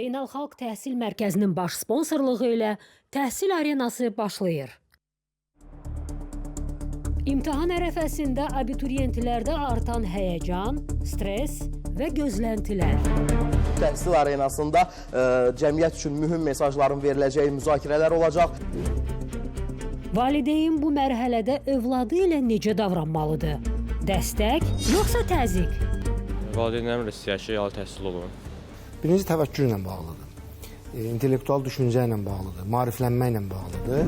Beynəlxalq Təhsil Mərkəzinin baş sponsorluğu ilə Təhsil Arenası başlayır. İmtahan ərəfəsində abituriyentlərdə artan həyəcan, stres və gözləntilər. Təhsil Arenasında cəmiyyət üçün mühüm mesajların veriləcəyi müzakirələr olacaq. Valideyn bu mərhələdə övladı ilə necə davranmalıdır? Dəstək yoxsa təzyiq? Valideynlərim də istəyir ki, ali təhsil olun. Birinci təvəkküllə bağlıdır, intellektual düşüncə ilə bağlıdır, maariflənmə ilə bağlıdır.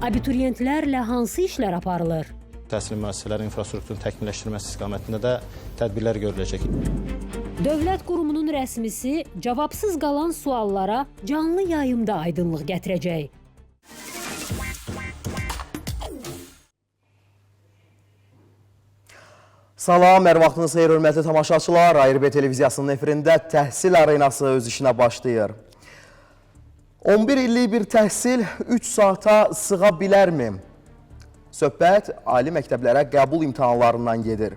Abituriyentlərlə hansı işlər aparılır? Təhsil müəssisələrinin infrastrukturun təkmilləşdirilməsi istiqamətində də tədbirlər görüləcək. Dövlət qurumunun rəsmisi cavabsız qalan suallara canlı yayımda aydınlıq gətirəcək. Salam, hər vaxtınız xeyir, hörmətli tamaşaçılar. ARB televiziyasının efirində Təhsil Arenası öz işinə başlayır. 11 illik bir təhsil 3 saata sığa bilərmi? Söhbət ali məktəblərə qəbul imtahanlarından gedir.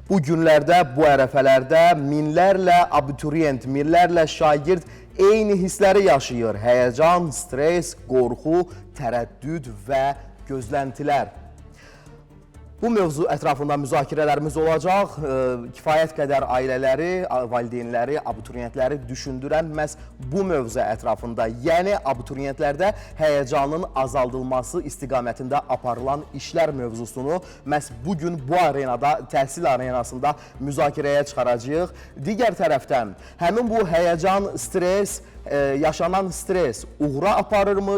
Bu günlərdə, bu ərəfələrdə minlərlə abituriyent, minlərlə şagird eyni hissləri yaşayır. Həyəcan, stres, qorxu, tərəddüd və gözləntilər. Bu mövzu ətrafında müzakirələrimiz olacaq. Kifayət qədər ailələri, valideynləri, abituriyentləri düşündürən məhz bu mövzu ətrafında, yəni abituriyentlərdə həyəcanın azaldılması istiqamətində aparılan işlər mövzusunu məhz bugün bu arenada, təhsil arenasında müzakirəyə çıxaracağıq. Digər tərəfdən, həmin bu həyəcan, stres, yaşanan stres uğura aparırmı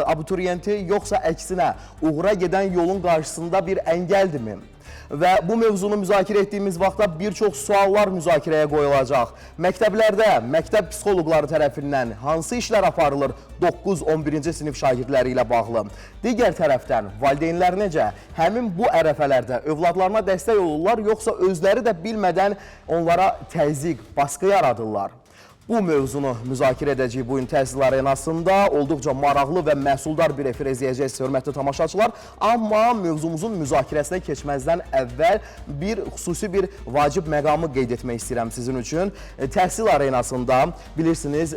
abituriyenti, yoxsa əksinə uğura gedən yolun qarşısında bir əngəldirmi? Və bu mövzunu müzakirə etdiyimiz vaxtda bir çox suallar müzakirəyə qoyulacaq. Məktəblərdə, məktəb psixoloqları tərəfindən hansı işlər aparılır 9-11-ci sinif şagirdləri ilə bağlı? Digər tərəfdən, valideynlər necə? Həmin bu ərəfələrdə övladlarına dəstək olurlar, yoxsa özləri də bilmədən onlara təzyiq, baskı yaradırlar? Bu mövzunu müzakirə edəcəyik bugün Təhsil Arenasında. Olduqca maraqlı və məhsuldar bir efir izləyəcəksiniz, hörmətli tamaşaçılar. Amma mövzumuzun müzakirəsinə keçməzdən əvvəl xüsusi bir vacib məqamı qeyd etmək istəyirəm sizin üçün. Təhsil Arenasında bilirsiniz,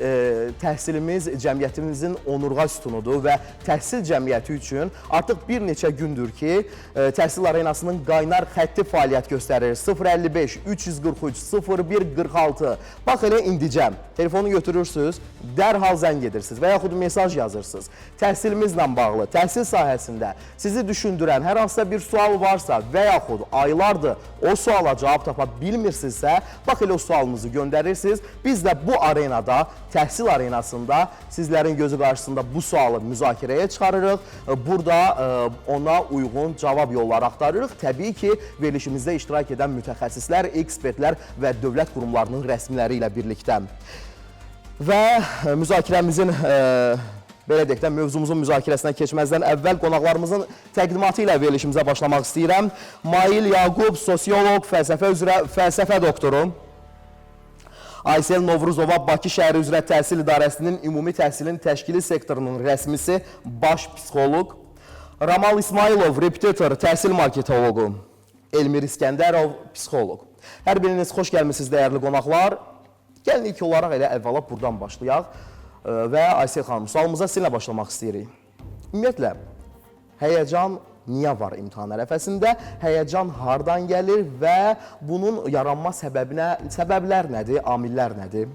təhsilimiz cəmiyyətimizin onurğa sütunudur və təhsil cəmiyyəti üçün artıq bir neçə gündür ki, Təhsil Arenasının qaynar xətti fəaliyyət göstərir. 055 343 01 46. Bax elə indicə telefonu götürürsünüz, dərhal zəng edirsiniz və yaxud mesaj yazırsınız. Təhsilimizlə bağlı, təhsil sahəsində sizi düşündürən hər hansısa bir sual varsa və yaxud aylardır o suala cavab tapa bilmirsinizsə, bax elə o sualınızı göndərirsiniz. Biz də bu arenada, Təhsil Arenasında sizlərin gözü qarşısında bu sualı müzakirəyə çıxarırıq. Burada ona uyğun cavab yolları axtarırıq. Təbii ki, verilişimizdə iştirak edən mütəxəssislər, ekspertlər və dövlət qurumlarının rəsmiləri ilə birlikdə. Və müzakirəmizin, belə deyək də, mövzumuzun müzakirəsinə keçməzdən əvvəl qonaqlarımızın təqdimatı ilə verilişimizə başlamaq istəyirəm. Mail Yaqub, sosioloq, fəlsəfə üzrə fəlsəfə doktoru. Aysel Novruzova, Bakı şəhəri üzrə təhsil idarəsinin ümumi təhsilin təşkili sektorunun rəsmisi, baş psixoloq. Ramal İsmailov, repetitor, təhsil marketologu. Elmir İskəndərov, psixoloq. Hər biriniz xoş gəlmişsiniz, dəyərli qonaqlar. Gəlin ilk olaraq elə əvvəla buradan başlayaq və Aysel xanım, sualımıza sizinlə başlamaq istəyirik. Ümumiyyətlə, həyəcan niyə var imtahan ərəfəsində? Həyəcan hardan gəlir və bunun yaranma səbəblər nədir, amillər nədir?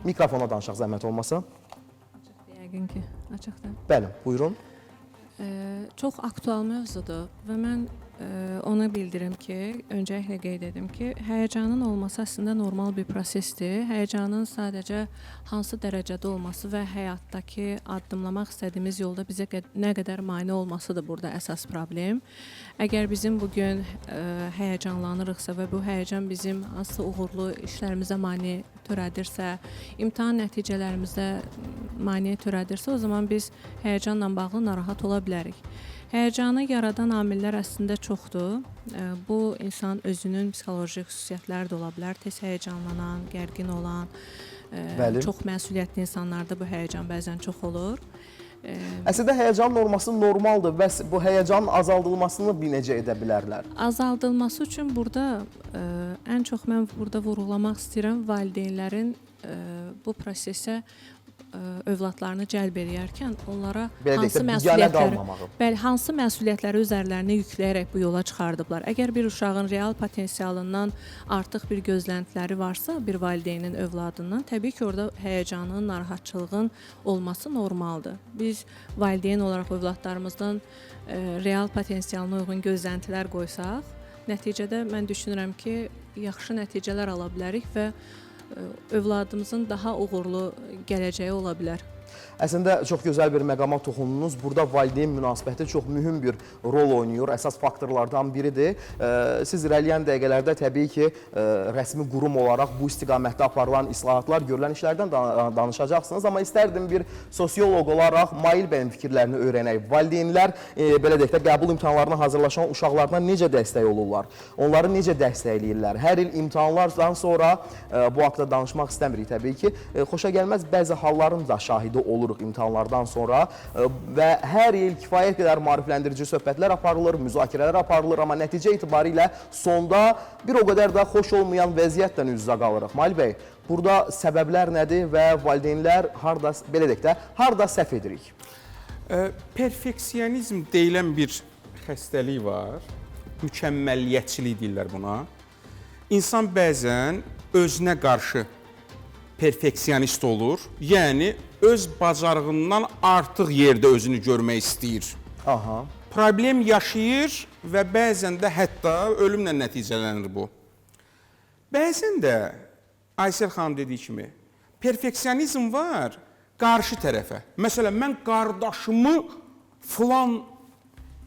Mikrofona danışaq, zəhmət olmasa. Yəqin ki, açıqdır. Bəli, buyurun. Çox aktual mövzudur və mən ona bildirim ki, öncəliklə qeyd edim ki, həyəcanın olması əslində normal bir prosesdir. Həyəcanın sadəcə hansı dərəcədə olması və həyatdakı addımlamaq istədiyimiz yolda bizə nə qədər mane olmasıdır burada əsas problem. Əgər bizim bugün həyəcanlanırıqsa və bu həyəcan bizim hansısa uğurlu işlərimizə mane törədirsə, imtahan nəticələrimizdə mane törədirsə, o zaman biz həyəcanla bağlı narahat ola bilərik. Həyəcanı yaradan amillər əslində çoxdur. Bu, insan özünün psixoloji xüsusiyyətləri də ola bilər. Tez həyəcanlanan, gərgin olan, çox məsuliyyətli insanlarda bu həyəcan bəzən çox olur. Əslində həyəcan norması normaldır. Bəs bu həyəcanın azaldılmasını bir necə edə bilərlər? Azaldılması üçün burada ən çox mən burada vurğulamaq istəyirəm valideynlərin bu prosesə övladlarını cəlb edərkən onlara hansı məsuliyyətləri üzərlərinə yükləyərək bu yola çıxardıblar. Əgər bir uşağın real potensialından artıq bir gözləntiləri varsa, bir valideynin övladından, təbii ki, orada həyəcanın, narahatçılığın olması normaldır. Biz valideyn olaraq övladlarımızdan real potensialına uyğun gözləntilər qoysaq, nəticədə mən düşünürəm ki, yaxşı nəticələr ala bilərik və övladımızın daha uğurlu gələcəyi ola bilər. Əslində çox gözəl bir məqama toxundunuz. Burada valideyn münasibəti çox mühüm bir rol oynayır. Əsas faktorlardan biridir. Siz irəliyən dəqiqələrdə təbii ki, rəsmi qurum olaraq bu istiqamətdə aparılan islahatlar, görülən işlərdən danışacaqsınız. Amma istərdim bir sosioloq olaraq Mail bəyin fikirlərini öyrənək. Valideynlər, belə deyək də, qəbul imtahanlarına hazırlaşan uşaqlarına necə dəstək olurlar? Onları necə dəstəkləyirlər? Hər il imtahanlardan sonra bu haqda danışmaq istəmirik təbii ki. Xoşa gəlməz bəzi halların da şahidi oluruq imtahanlardan sonra və hər il kifayət qədər maarifləndirici söhbətlər aparılır, müzakirələr aparılır, amma nəticə etibarilə sonda bir o qədər də xoş olmayan vəziyyətlə üz-üzə qalırıq. Mail bəy, burada səbəblər nədir və valideynlər harda, belə deyək də, harda səhv edirik? Perfeksionizm deyilən bir xəstəlik var, mükəmməliyyətçilik deyirlər buna. İnsan bəzən özünə qarşı perfeksionist olur, yəni öz bacarığından artıq yerdə özünü görmək istəyir. Aha. Problem yaşayır və bəzən də hətta ölümlə nəticələnir bu. Bəzən də Aysel xanım dediyi kimi perfeksionizm var qarşı tərəfə. Məsələn, mən qardaşımı filan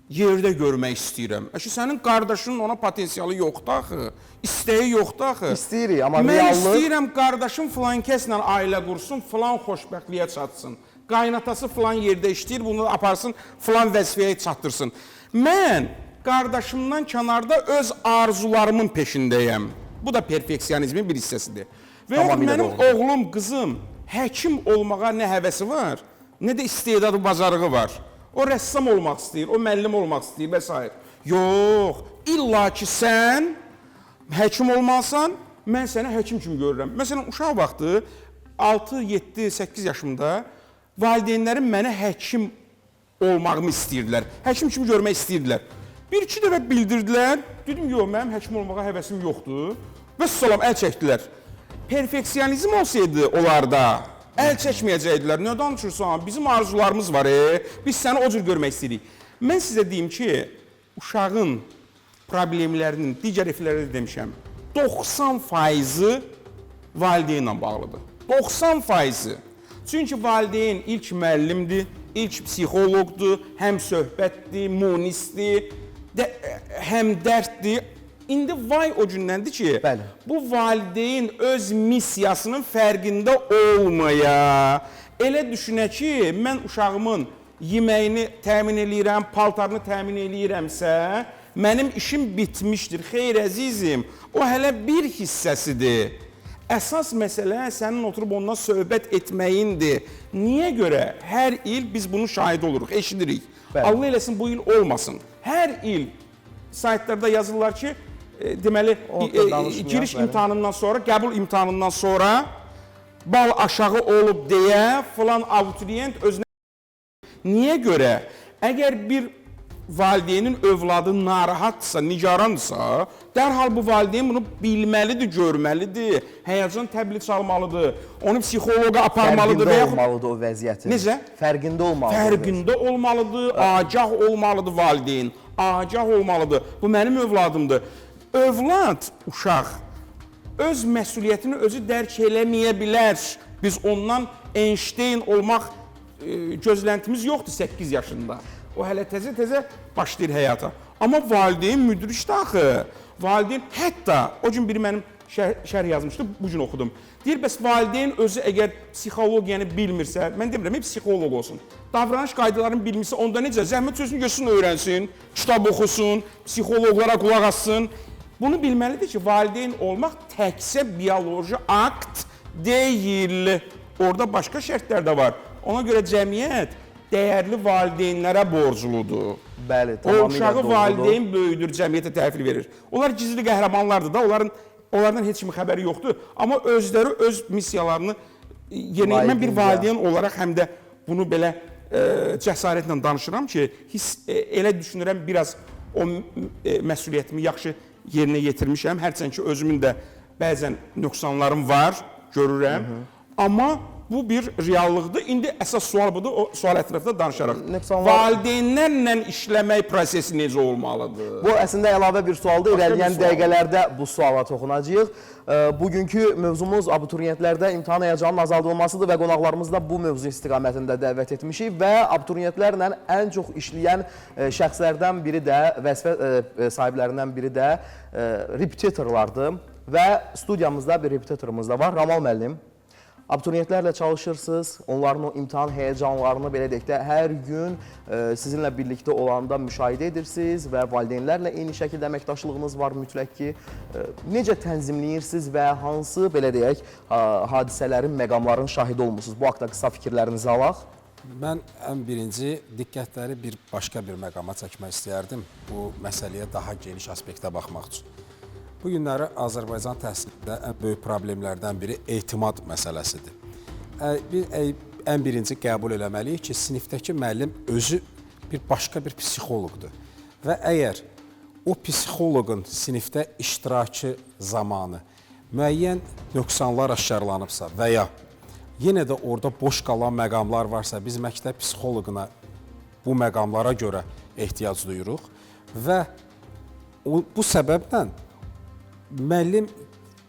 yerdə görmək istəyirəm. Sənin qardaşının ona potensialı yoxdur axı, istəyi yoxdur axı. İstəyirik, amma mən reallıq... Mən istəyirəm qardaşım filan kəslə ailə qursun, filan xoşbəxtliyə çatsın. Qaynatası filan yerdə işləyir, bunu aparsın, filan vəzifəyə çatdırsın. Mən qardaşımdan kənarda öz arzularımın peşindəyəm. Bu da perfeksionizmin bir hissəsidir. Və mənim oğlum, qızım həkim olmağa nə həvəsi var, nə də istedadı, bacarığı var. O rəssam olmaq istəyir, o müəllim olmaq istəyir və s. Yox, illa ki sən həkim olmalısan, mən səni həkim kimi görürəm. Məsələn, uşaq vaxtı 6, 7, 8 yaşımda valideynlərim mənə həkim olmağımı istəyirdilər, həkim kimi görmək istəyirdilər. Bir-iki dəfə bildirdilər, dedim, yox, mənim həkim olmağa həvəsim yoxdur və salam, əl çəkdilər. Perfeksionizm olsaydı onlarda, əl çəkməyəcəkdilər. Nə danışırsan? Bizim arzularımız var, biz səni o cür görmək istəyirik. Mən sizə deyim ki, uşağın problemlərinin, digər efirlərdə demişəm, 90%-i valideynlə bağlıdır. 90%-i. Çünki valideyn ilk müəllimdir, ilk psixoloqdur, həm söhbətdir, monistdir, həm dərddir. İndi vay o gündəndir ki, bəli, bu valideyn öz missiyasının fərqində olmaya, elə düşünə ki, mən uşağımın yeməyini təmin eləyirəm, paltarını təmin eləyirəmsə, mənim işim bitmişdir. Xeyr, əzizim, o hələ bir hissəsidir. Əsas məsələ sənin oturub ondan söhbət etməyindir. Niyə görə? Hər il biz bunu şahid oluruq, eşidirik. Allah eləsin, bu il olmasın. Hər il saytlarda yazırlar ki, deməli, giriş imtahanından sonra, qəbul imtahanından sonra bal aşağı olub deyə filan abituriyent özünə... Niyə görə? Əgər bir valideynin övladı narahatdırsa, nigarandırsa, dərhal bu valideyn bunu bilməlidir, görməlidir, həyəcan təbili çalmalıdır, onu psixoloqa aparmalıdır. Fərqində olmalıdır o vəziyyətin. Necə? Fərqində olmalıdır. Fərqində olmalıdır, agah olmalıdır valideyn, agah olmalıdır. Bu mənim övladımdır. Övlad, uşaq, öz məsuliyyətini özü dərk eləməyə bilər. Biz ondan Einstein olmaq gözləntimiz yoxdur 8 yaşında. O hələ təzə-təzə başlayır həyata. Amma valideyn müdrikdir axı. Valideyn, hətta o gün biri mənim şərh yazmışdı, bu gün oxudum. Deyir, bəs valideyn özü əgər psixologiyanı bilmirsə, mən demirəm, psixoloq olsun. Davranış qaydalarını bilmirsə, onda necə? Zəhmət sözünü görsün, öyrənsin, kitab oxusun, psixoloqlara qulaq assın. Bunu bilməlidir ki, valideyn olmaq təkcə bioloji akt deyil. Orada başqa şərtlər də var. Ona görə cəmiyyət dəyərli valideynlərə borcludur. Bəli, O tamamilə uşağı doğrudur. valideyn böyüdür, cəmiyyətə təhvil verir. Onlar gizli qəhrəmanlardır da, onlardan heç kimin xəbəri yoxdur. Amma özləri öz missiyalarını yerinə yetirən bir Layiqincə. valideyn olaraq həm də bunu belə cəsarətlə danışıram ki, elə düşünürəm biraz o məsuliyyətimi yaxşı yerinə yetirmişəm. Hərçənd ki, özümün də bəzən nöqsanlarım var, görürəm. Amma bu bir reallıqdır. İndi əsas sual budur, o sual ətrafında danışaraq. Valideynlərlə işləmək prosesi necə olmalıdır? Bu əslində əlavə bir sualdır. İrəliyən dəqiqələrdə bu suala toxunacağıq. Bugünkü mövzumuz abituriyentlərdə imtahan həyəcanının azaldılmasıdır və qonaqlarımızı da bu mövzu istiqamətində dəvət etmişik və abituriyentlərlə ən çox işləyən şəxslərdən biri də, vəzifə sahiblərindən biri də repetitorlardır və studiyamızda bir repetitorumuz da var, Ramal müəllim. Abituriyentlərlə çalışırsınız, onların o imtahan həyəcanlarını belə deyək də hər gün sizinlə birlikdə olanda müşahidə edirsiniz və valideynlərlə eyni şəkildə əməkdaşlığınız var mütləq ki. Necə tənzimləyirsiniz və hansı belə deyək hadisələrin, məqamların şahidi olmusunuz? Bu haqda qısa fikirlərinizi alaq. Mən ən birinci diqqətləri bir başqa bir məqama çəkmək istəyərdim. Bu məsələyə daha geniş aspektə baxmaq üçün. Bu günləri Azərbaycan təhsilində ən böyük problemlərdən biri etimad məsələsidir. Ən birinci qəbul eləməliyik ki, sinifdəki müəllim özü bir başqa bir psixoloqdur. Və əgər o psixoloqun sinifdə iştirakı zamanı müəyyən nöqsanlar aşkarlanıbsa və ya yenə də orada boş qalan məqamlar varsa, biz məktəb psixoloquna bu məqamlara görə ehtiyac duyuruq və bu səbəblə müəllim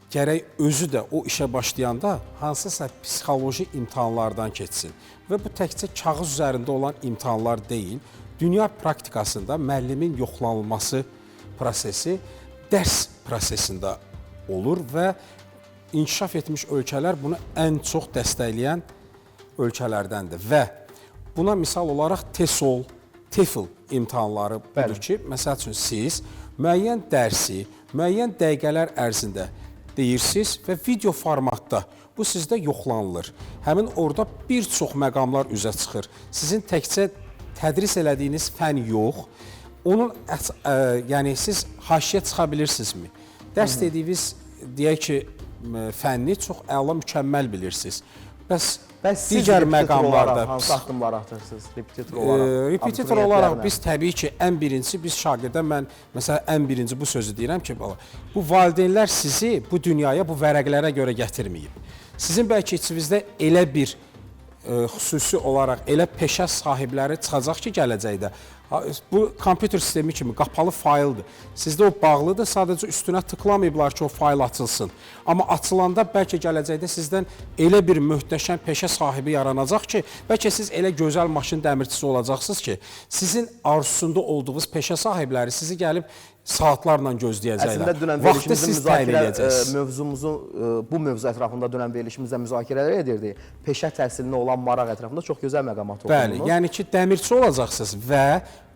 gərək özü də o işə başlayanda hansısa psixoloji imtahanlardan keçsin. Və bu təkcə kağız üzərində olan imtahanlar deyil, dünya praktikasında müəllimin yoxlanılması prosesi dərs prosesində olur və inkişaf etmiş ölkələr bunu ən çox dəstəkləyən ölkələrdəndir. Və buna misal olaraq TESOL, TEFL imtahanları budur ki, məsəl üçün siz müəyyən dərsi, müəyyən dəqiqələr ərzində deyirsiniz və video formatda bu sizdə yoxlanılır. Həmin orada bir çox məqamlar üzə çıxır. Sizin təkcə tədris elədiyiniz fən yox, onun yəni siz haşiyə çıxa bilirsinizmi? Dərs dediyiniz deyək ki, fənni çox əla, mükəmməl bilirsiniz. Bəs digər məqamlarda hansı addımlar atırsınız repetitor olaraq? Repetitor olaraq biz təbii ki, ən birinci biz şagirdə mən məsələn ən birinci bu sözü deyirəm ki, bu valideynlər sizi bu dünyaya bu vərəqlərə görə gətirməyib. Sizin bəlkə içinizdə elə bir xüsusi olaraq elə peşə sahibləri çıxacaq ki, gələcəkdə. Bu kompüter sistemi kimi qapalı fayldır. Sizdə o bağlıdır, sadəcə üstünə tıklamayıblar ki, o fayl açılsın. Amma açılanda bəlkə gələcəkdə sizdən elə bir möhtəşəm peşə sahibi yaranacaq ki, bəlkə siz elə gözəl maşın dəmirçisi olacaqsınız ki, sizin arzusunda olduğunuz peşə sahibləri sizi gəlib saatlarla gözləyəcəklər. Əslində dünən verilişimizdə bu mövzu ətrafında dünən verilişimizdə müzakirələr edirdik. Peşə təhsilinə olan maraq ətrafında çox gözəl məqamat toxundunuz. Bəli, yəni ki, dəmirçi olacaqsınız və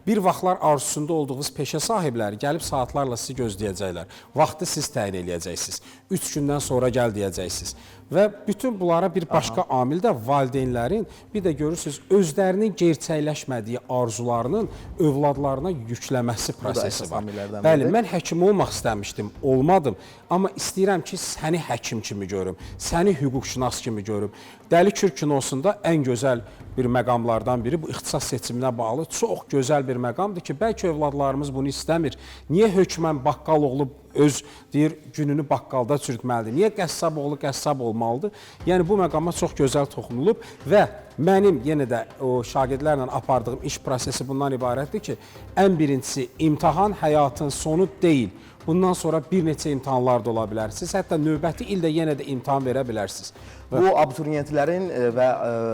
bir vaxtlar arzusunda olduğunuz peşə sahibləri gəlib saatlarla sizi gözləyəcəklər. Vaxtı siz təyin eləyəcəksiniz. 3 gündən sonra gəl deyəcəksiniz. Və bütün bunlara bir başqa amil də valideynlərin, bir də görürsünüz, özlərinin gerçəkləşmədiyi arzularının övladlarına yükləməsi prosesi var. Bəli, mən həkim olmaq istəmişdim, olmadım. Amma istəyirəm ki, səni həkim kimi görüm, səni hüquqşünas kimi görüm. Dəli Kürk kinosunda ən gözəl bir məqamlardan biri bu ixtisas seçiminə bağlı çox gözəl bir məqamdır ki, bəlkə övladlarımız bunu istəmir. Niyə hökmən baqqal oğlu öz deyir gününü baqqalda çürütməlidir? Niyə qəssab oğlu qəssab olmalıdır? Yəni bu məqama çox gözəl toxunulub və mənim yenə də o şagirdlərlə apardığım iş prosesi bundan ibarətdir ki, ən birincisi imtahan həyatın sonu deyil. Bundan sonra bir neçə imtahanlar da ola bilər. Siz hətta növbəti ildə yenə də imtahan verə bilərsiniz. Bu abituriyentlərin və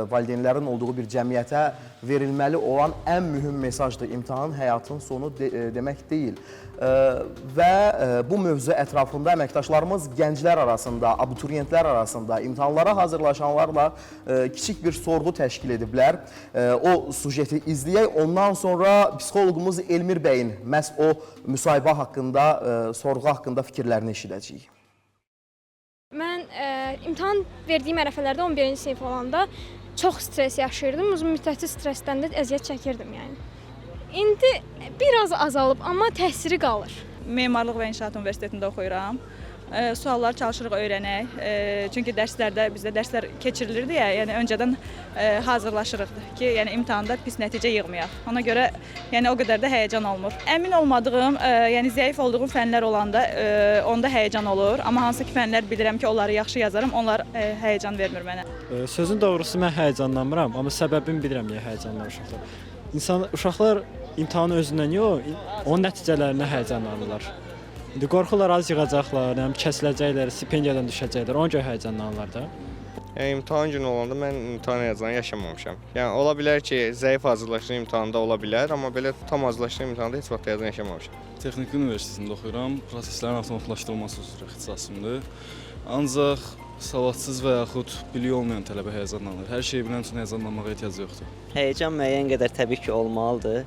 valideynlərin olduğu bir cəmiyyətə verilməli olan ən mühüm mesajdır. İmtahan həyatın sonu demək deyil. Və bu mövzu ətrafında əməkdaşlarımız gənclər arasında, abituriyentlər arasında imtahanlara hazırlaşanlarla kiçik bir sorğu təşkil ediblər. O sujeti izləyək. Ondan sonra psixoloqumuz Elmir bəyin məhz o müsahibə haqqında, sorğu haqqında fikirlərini eşidəcəyik. Mən imtahan verdiyim ərəfələrdə 11-ci sinif olanda çox stres yaşayırdım. Uzun müddətli stressdən də əziyyət çəkirdim yəni. İndi biraz azalıb, amma təsiri qalır. Memarlıq və İnşaat Universitetində oxuyuram. Sualları çalışırıq öyrənək. Çünki dərslərdə bizdə dərslər keçirilirdi ya, yəni öncədən hazırlaşırıq ki, yəni imtahanda pis nəticə yığmayaq. Ona görə yəni o qədər də həyəcan olmur. Əmin olmadığım, yəni zəif olduğum fənlər olanda onda həyəcan olur, amma hansı ki fənlər bilirəm ki, onları yaxşı yazarım, onlar həyəcan vermir mənə. Sözün doğrusu mən həyəcanlanmıram, amma səbəbini bilirəm niyə həyəcanlanır uşaqlar. Uşaqlar imtahanın özündən yox, onun nəticələrinə həyəcanlanırlar. İndi qorxurlar az yığacaqlar, kəsiləcəklər, stipendiyadan düşəcəklər, ona görə həyəcanlanırlar da. Yəni imtahan günü olanda mən imtahan həyəcanı yaşamamışam. Yəni ola bilər ki, zəif hazırlaşdığım imtahanda ola bilər, amma belə tam hazırlaşdığım imtahanda heç vaxt həyəcan yaşamamışam. Texniki Universitetində oxuyuram, proseslərin avtomatlaşdırılması üzrə ixtisasımdır. Ancaq savadsız və yaxud biliyi olmayan tələbə həyəcanlanır. Hər şeyi bilən üçün həyəcanlanmağa ehtiyac yoxdur. Həyəcan müəyyən qədər təbii ki olmalıdır,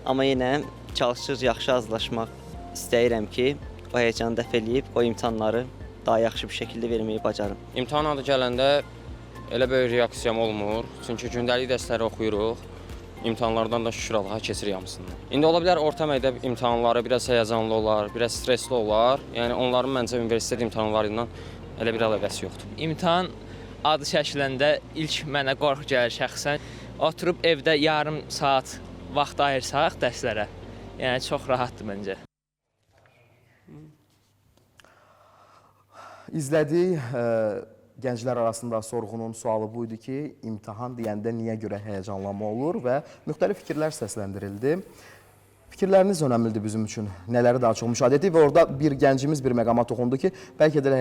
amma yenə çalışır yaxşı hazırlaşmaq istəyirəm ki, o həyəcanı dəf eləyib, o imtahanları daha yaxşı bir şəkildə verməyi bacarım. İmtahan adı gələndə elə böyük reaksiyam olmur, çünki gündəlik dərsləri oxuyuruq, imtahanlardan da şükür Allaha keçirik hamısını. İndi ola bilər orta məktəb imtahanları biraz həyəcanlı olar, biraz stresli olar, yəni onların məncə universitet imtahanları ilə elə bir əlaqəsi yoxdur. İmtahan adı çəkiləndə ilk mənə qorxu gəlir şəxsən. Oturub evdə yarım saat vaxt ayırsaq dərslərə, yəni çox rahatdır məncə. İzlədik. Gənclər arasında sorğunun sualı buydu ki, imtahan deyəndə niyə görə həyəcanlanma olur və müxtəlif fikirlər səsləndirildi. Fikirləriniz önəmlidir bizim üçün. Nələri daha çox müşahidə etdik və orada bir gəncimiz bir məqama toxundu ki, bəlkə də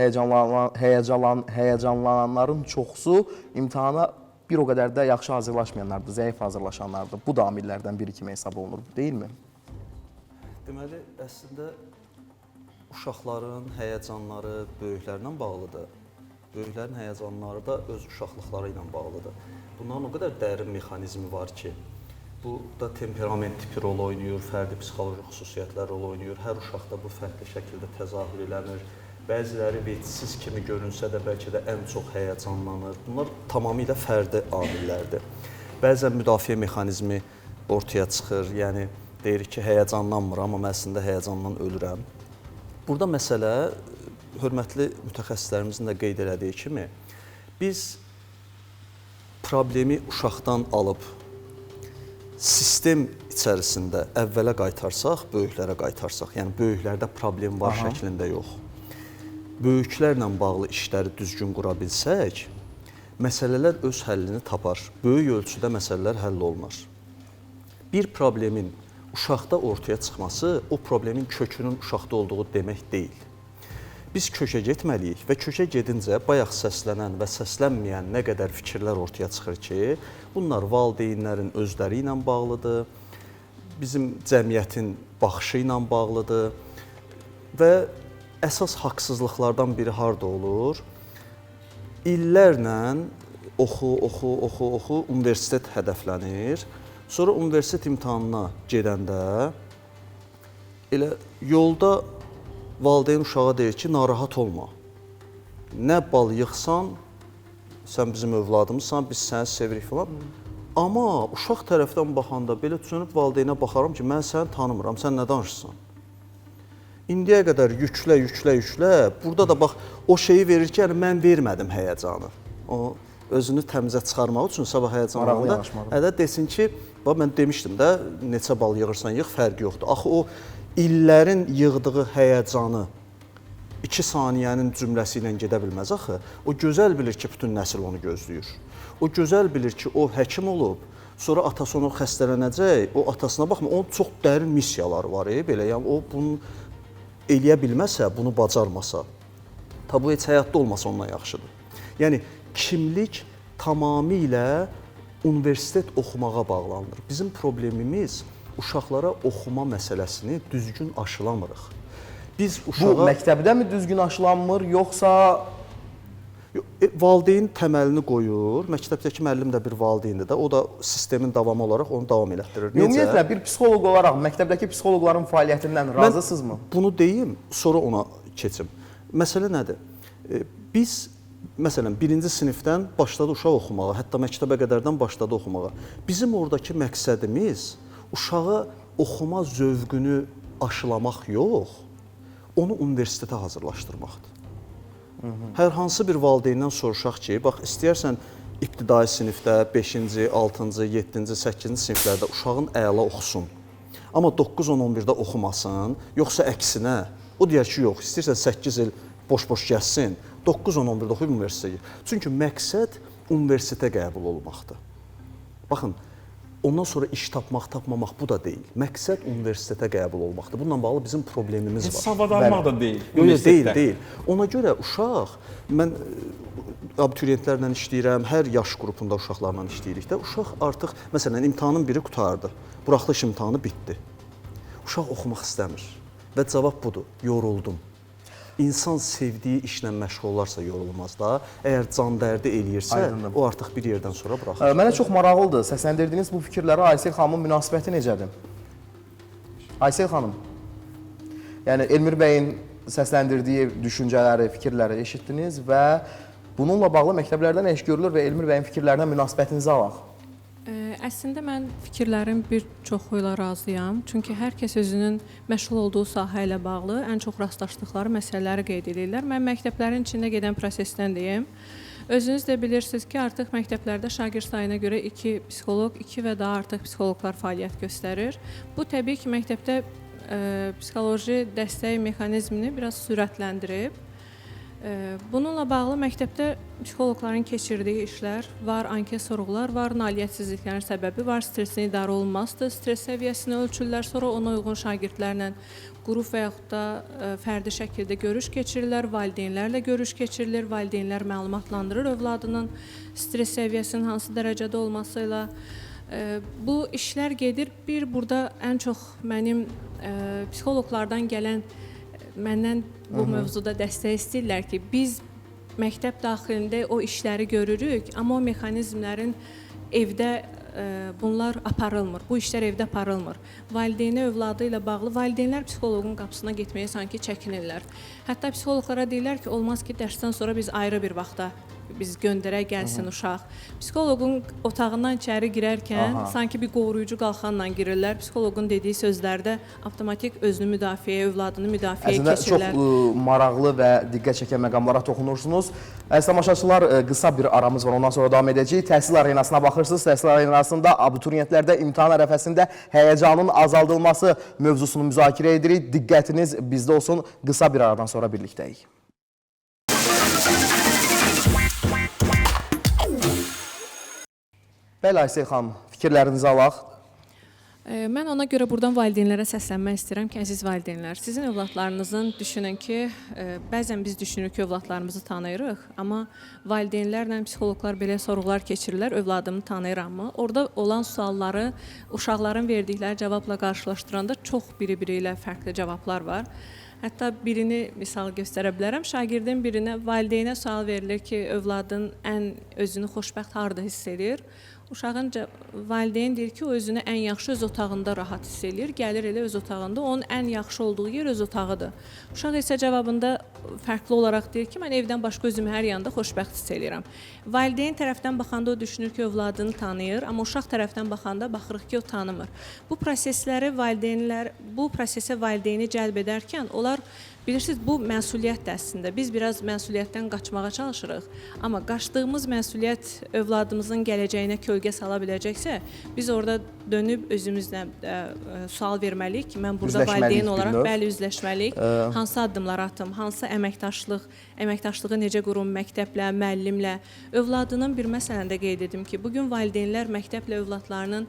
həyəcanlananların çoxusu imtahana bir o qədər də yaxşı hazırlaşmayanlardır, zəif hazırlaşanlardır. Bu da amillərdən biri kimi hesab olunur, deyilmi? Deməli, əslində uşaqların həyəcanları böyüklərlə bağlıdır. Böyüklərin həyəcanları da öz uşaqlıqları ilə bağlıdır. Bunların o qədər dərin mexanizmi var ki, bu da temperament tipi rol oynayır, fərdi psixoloji xüsusiyyətlər rol oynayır. Hər uşaqda bu fərqli şəkildə təzahür eləmir. Bəziləri vecsiz kimi görünsə də bəlkə də ən çox həyəcanlanır. Bunlar tamamilə fərdi amillərdir. Bəzən müdafiə mexanizmi ortaya çıxır, yəni deyirik ki, həyəcanlanmıram, amma əslində həyəcandan ölürəm. Burada məsələ, hörmətli mütəxəssislərimizin də qeyd elədiyi kimi, biz problemi uşaqdan alıb sistem içərisində əvvələ qaytarsaq, böyüklərə qaytarsaq, yəni böyüklərdə problem var şəklində yox. Böyüklərlə bağlı işləri düzgün qura bilsək, məsələlər öz həllini tapar. Böyük ölçüdə məsələlər həll olmaz. Bir problemin uşaqda ortaya çıxması o problemin kökünün uşaqda olduğu demək deyil. Biz kökə getməliyik və kökə gedincə bayaq səslənən və səslənməyən nə qədər fikirlər ortaya çıxır ki, bunlar valideynlərin özləri ilə bağlıdır, bizim cəmiyyətin baxışı ilə bağlıdır və əsas haqsızlıqlardan biri harda olur? İllərlə oxu, universitet hədəflənir. Sonra universitet imtahanına gedəndə elə yolda valideyn uşağa deyir ki, narahat olma. Nə bal yığsan, sən bizim övladımızsan, biz səni sevirik falan. Amma uşaq tərəfdən baxanda belə düşünüb valideynə baxaram ki, mən səni tanımıram, sən nə danışırsan? İndiyə qədər yüklə, burada da bax, o şeyi verir ki, yəni mən vermədim həyəcanı. O özünü təmizə çıxarmaq üçün sabah həyəcanlarında desin ki, mən demişdim də, neçə bal yığırsan yığ, fərqi yoxdur. Axı o illərin yığdığı həyəcanı 2 saniyənin cümləsi ilə gedə bilməz axı. O gözəl bilir ki, bütün nəsil onu gözləyir. O gözəl bilir ki, o həkim olub, sonra atası onu xəstələnəcək, o atasına baxma, onun çox dərin missiyaları var, belə. Yəni, o bunu eləyə bilməsə, bunu bacarmasa, bu heç həyatda olmasa ondan yaxşıdır. Yəni, kimlik tamamilə universitet oxumağa bağlanır. Bizim problemimiz uşaqlara oxuma məsələsini düzgün aşılamırıq. Biz uşağa... Bu, məktəbdə mi düzgün aşılanmır, yoxsa... Valideyn təməlini qoyur, məktəbdəki müəllim də bir valideyndir də, o da sistemin davamı olaraq onu davam elətdirir. Ümumiyyətlə, bir psixoloq olaraq məktəbdəki psixoloqların fəaliyyətindən razısınızmı? Bunu deyim, sonra ona keçim. Məsələ nədir? Biz məsələn, birinci sinifdən başladı uşaq oxumağa, hətta məktəbə qədərdən başladı oxumağa. Bizim oradakı məqsədimiz uşağı oxuma zövqünü aşılamaq yox, onu universitetə hazırlaşdırmaqdır. Hər hansı bir valideyndən soruşaq ki, bax, istəyərsən ibtidai sinifdə, 5-ci, 6-cı, 7-ci, 8-ci siniflərdə uşağın əla oxusun. Amma 9, 10, 11-də oxumasın, yoxsa əksinə, o deyər ki, yox, istəyirsən 8 il boş-boş gəlsin, 9, 10, 11-də oxuyub universitetə gir. Çünki məqsəd universitetə qəbul olmaqdır. Baxın, ondan sonra iş tapmaq, tapmamaq bu da deyil. Məqsəd universitetə qəbul olmaqdır. Bununla bağlı bizim problemimiz var. Savad almaq da deyil. Deyil. Ona görə uşaq, mən abituriyentlərlə işləyirəm, hər yaş qrupunda uşaqlarla işləyirikdə, uşaq artıq, məsələn, imtahanın biri qutardı, buraxılış imtahanı bitdi. Uşaq oxumaq istəmir və cavab budur, yoruldum. İnsan sevdiyi işlə məşğul olarsa yorulmaz da, əgər can dərdi eləyirsə, o artıq bir yerdən sonra buraxır. Mənə çox maraqlıdır, səsləndirdiyiniz bu fikirlərə Aysel xanımın münasibəti necədir? Aysel xanım, yəni Elmir bəyin səsləndirdiyi düşüncələri, fikirləri eşitdiniz və bununla bağlı məktəblərdən iş görülür və Elmir bəyin fikirlərinə münasibətinizi alaq. Əslində mən fikirlərin bir çoxu ilə razıyam. Çünki hər kəs özünün məşğul olduğu sahə ilə bağlı ən çox rastlaşdıqları məsələləri qeyd edirlər. Mən məktəblərin içində gedən prosesdən deyim. Özünüz də bilirsiniz ki, artıq məktəblərdə şagird sayına görə 2 psixoloq, 2 və daha artıq psixoloqlar fəaliyyət göstərir. Bu təbii ki, məktəbdə psixoloji dəstək mexanizmini biraz sürətləndirib. Bununla bağlı məktəbdə psixoloqların keçirdiyi işlər var, anket sorğular var, nailiyyətsizliklərin səbəbi var, stressin idarə olunmasıdır, stres səviyyəsini ölçürlər, sonra ona uyğun şagirdlərlə qrup və yaxud da fərdi şəkildə görüş keçirirlər, valideynlərlə görüş keçirilir, valideynlər məlumatlandırır övladının stres səviyyəsinin hansı dərəcədə olması ilə. Bu işlər gedir. Bir burada ən çox mənim psixoloqlardan gələn məndən bu mövzuda dəstək istəyirlər ki, biz məktəb daxilində o işləri görürük, amma o mexanizmlərin evdə bunlar aparılmır, bu işlər evdə aparılmır. Valideyni övladı ilə bağlı, valideynlər psixoloqun qapısına getməyə sanki çəkinirlər. Hətta psixoloqlara deyirlər ki, olmaz ki, dərsdən sonra biz ayrı bir vaxtda biz göndərək gəlsin uşaq. Psixoloqun otağından içəri girərkən sanki bir qoruyucu qalxanla girirlər. Psixoloqun dediyi sözlərdə avtomatik özünü müdafiəyə, övladını müdafiəyə keçirlər. Çox maraqlı və diqqət çəkən məqamlara toxunursunuz. Əziz tamaşaçılar, qısa bir aramız var, ondan sonra davam edəcəyik. Təhsil arenasına baxırsınız. Təhsil arenasında abituriyentlərdə imtahan ərəfəsində həyəcanın azaldılması mövzusunu müzakirə edirik. Diqqətiniz bizdə olsun. Qısa bir aradan sonra birlikdəyik. Bəli, Aysel xanım, fikirlərinizi alaq. Mən ona görə buradan valideynlərə səslənmək istəyirəm ki, əziz valideynlər, sizin övladlarınızın düşünün ki, bəzən biz düşünürük ki, övladlarımızı tanıyırıq, amma valideynlərlə psixoloqlar belə sorğular keçirirlər, övladımı tanıyırammı? Orada olan sualları uşaqların verdikləri cavabla qarşılaşdıranda çox biri-biri ilə fərqli cavablar var. Hətta birini misal göstərə bilərəm. Şagirdin birinə, valideynə sual verilir ki, övladın ən özünü xoşbəxt harda hiss edir? Uşağın valideyn deyir ki, o özünü ən yaxşı öz otağında rahat hiss edir. Gəlir elə öz otağında, onun ən yaxşı olduğu yer öz otağıdır. Uşaq isə cavabında fərqli olaraq deyir ki, mən evdən başqa özümü hər yanda xoşbəxt hiss edirəm. Valideyn tərəfdən baxanda o düşünür ki, övladını tanıyır, amma uşaq tərəfdən baxanda baxırıq ki, o tanımır. Bu prosesə valideyni cəlb edərkən onlar bilirsiniz, bu məsuliyyətdir əslində. Biz biraz məsuliyyətdən qaçmağa çalışırıq. Amma qaçdığımız məsuliyyət övladımızın gələcəyinə kölgə sala biləcəksə, biz orada dönüb özümüzlə sual verməliyik ki, mən burada valideyn olaraq bəli üzləşməliyik. Hansı addımlar atım, hansı əməkdaşlığı necə qurum məktəblə, müəllimlə. Övladının bir məsələndə qeyd edim ki, bugün valideynlər məktəblə övladlarının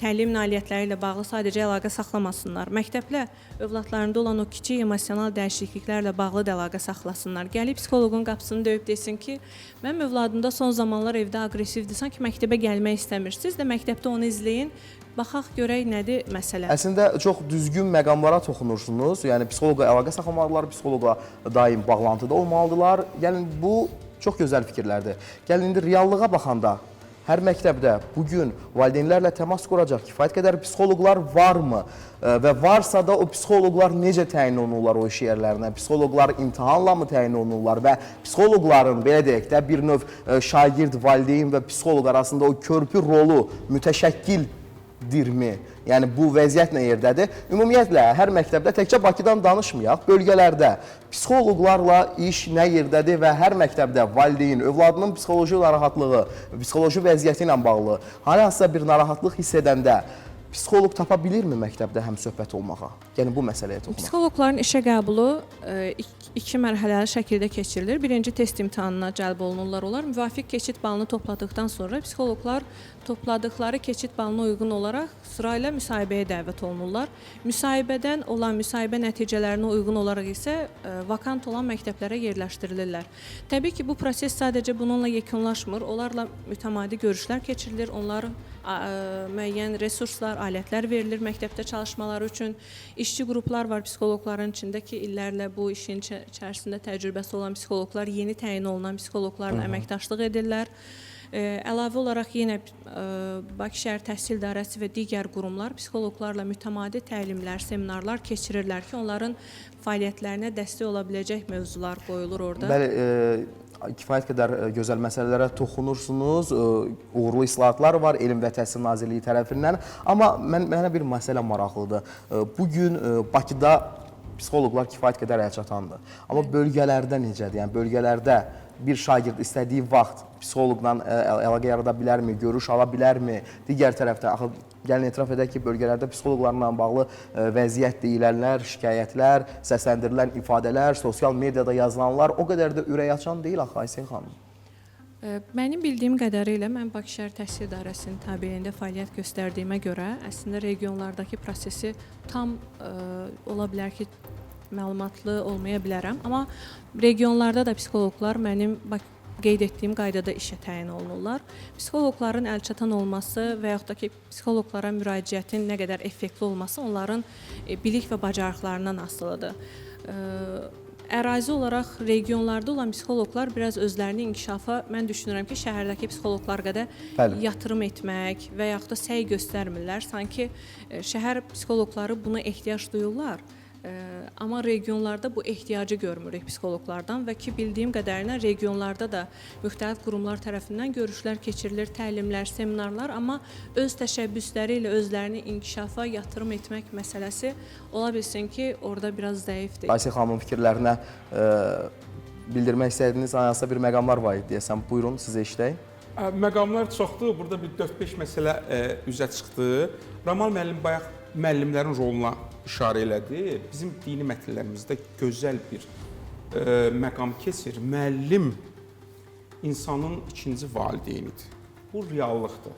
təlim nailiyyətləri ilə bağlı sadəcə əlaqə saxlamasınlar. Məktəblə övladlarında olan o kiçik emosional dəyişikliklərlə bağlı da əlaqə saxlasınlar. Gəlib psixoloqun qapısını döyüb desin ki, mənim övladımda son zamanlar evdə aqressivdir, sanki məktəbə gəlmək istəmir. Siz də məktəbdə onu izləyin, baxaq görək nədir məsələ. Əslində çox düzgün məqamlara toxunursunuz. Yəni psixoloqa əlaqə saxlamalılar, psixoloqa daim bağlantıda olmalıdırlar. Yəni bu çox gözəl fikirlərdir. Gəlin indi reallığa baxanda hər məktəbdə bugün valideynlərlə təmas quracaq kifayət qədər psixoloqlar varmı? Və varsa da o psixoloqlar necə təyin olunurlar o iş yerlərinə? Psixoloqlar imtahanla mı təyin olunurlar və psixoloqların belə deyək də bir növ şagird, valideyn və psixoloq arasında o körpü rolu mütəşəkkildirmi? Yəni bu vəziyyət nə yerdədir? Ümumiyyətlə hər məktəbdə təkcə Bakıdan danışmayaq, bölgələrdə psixoloqlarla iş nə yerdədir və hər məktəbdə valideyn övladının psixoloji narahatlığı, psixoloji vəziyyəti ilə bağlı hansısa bir narahatlıq hiss edəndə psixoloq tapa bilirmi məktəbdə həmsöhbət olmağa? Yəni bu məsələyə toxunaq. Psixoloqların işə qəbulu iki mərhələli şəkildə keçirilir. Birinci test imtahanına cəlb olunurlar. Onlar müvafiq keçid balını topladıqdan sonra psixoloqlar topladıqları keçid balına uyğun olaraq sırayla müsahibəyə dəvət olunurlar. Müsahibə nəticələrinə uyğun olaraq isə vakant olan məktəblərə yerləşdirilirlər. Təbii ki, bu proses sadəcə bununla yekunlaşmır. Onlarla mütəmadi görüşlər keçirilir. Onların müəyyən resurslar, alətlər verilir məktəbdə çalışmaları üçün. İşçi qruplar var psixoloqların içində ki, illərlə bu işin içərisində təcrübəsi olan psixoloqlar, yeni təyin olunan psixoloqlarla əməkdaşlıq edirlər. Əlavə olaraq yenə Bakı şəhər təhsil idarəsi və digər qurumlar psixoloqlarla mütəmadi təlimlər, seminarlar keçirirlər ki, onların fəaliyyətlərinə dəstək ola biləcək mövzular qoyulur orada. Bəli, kifayət qədər gözəl məsələlərə toxunursunuz. Uğurlu islahatlar var Elm və Təhsil Nazirliyi tərəfindən. Amma mənə bir məsələ maraqlıdır. Bugün Bakıda psixoloqlar kifayət qədər əlçatandır. Amma bölgələrdə necədir? Yəni bölgələrdə bir şagird istədiyi vaxt psixoloqla əlaqə yarada bilərmi, görüş ala bilərmi? Digər tərəfdə, gəlin etiraf edək ki, bölgələrdə psixoloqlarla bağlı vəziyyət deyilənlər, şikayətlər, səsləndirilən ifadələr, sosial mediada yazılanlar o qədər də ürək açan deyil axı Aysel xanım. Mənim bildiyim qədərilə mən Bakı şəhər təhsil idarəsinin tabeliyində fəaliyyət göstərdiyimə görə əslində regionlardakı prosesi tam ola bilər ki, məlumatlı olmaya bilərəm. Amma regionlarda da psixoloqlar mənim qeyd etdiyim qaydada işə təyin olunurlar. Psixoloqların əlçatan olması və yaxud da ki, psixoloqlara müraciətin nə qədər effektli olması onların bilik və bacarıqlarından asılıdır. Ərazi olaraq regionlarda olan psixoloqlar biraz özlərini inkişafa, mən düşünürəm ki, şəhərdəki psixoloqlar qədər yatırım etmək və yaxud da səy göstərmirlər. Sanki şəhər psixoloqları buna ehtiyac duyurlar. Amma regionlarda bu ehtiyacı görmürük psixoloqlardan və ki, bildiyim qədərilə regionlarda da müxtəlif qurumlar tərəfindən görüşlər keçirilir, təlimlər, seminarlar, amma öz təşəbbüsləri ilə özlərini inkişafa yatırım etmək məsələsi ola bilsin ki, orada biraz zəifdir. Aysel xanımın fikirlərinə bildirmək istədiyiniz hansısa bir məqamlar var idi deyəsəm, buyurun, sizə işləyək. Məqamlar çoxdur, burada bir 4-5 məsələ üzə çıxdı. Ramal müəllim bayaq müəllimlərin roluna işarə elədi. Bizim dini mətnlərimizdə gözəl bir məqam keçir. Müəllim insanın ikinci valideynidir. Bu reallıqdır.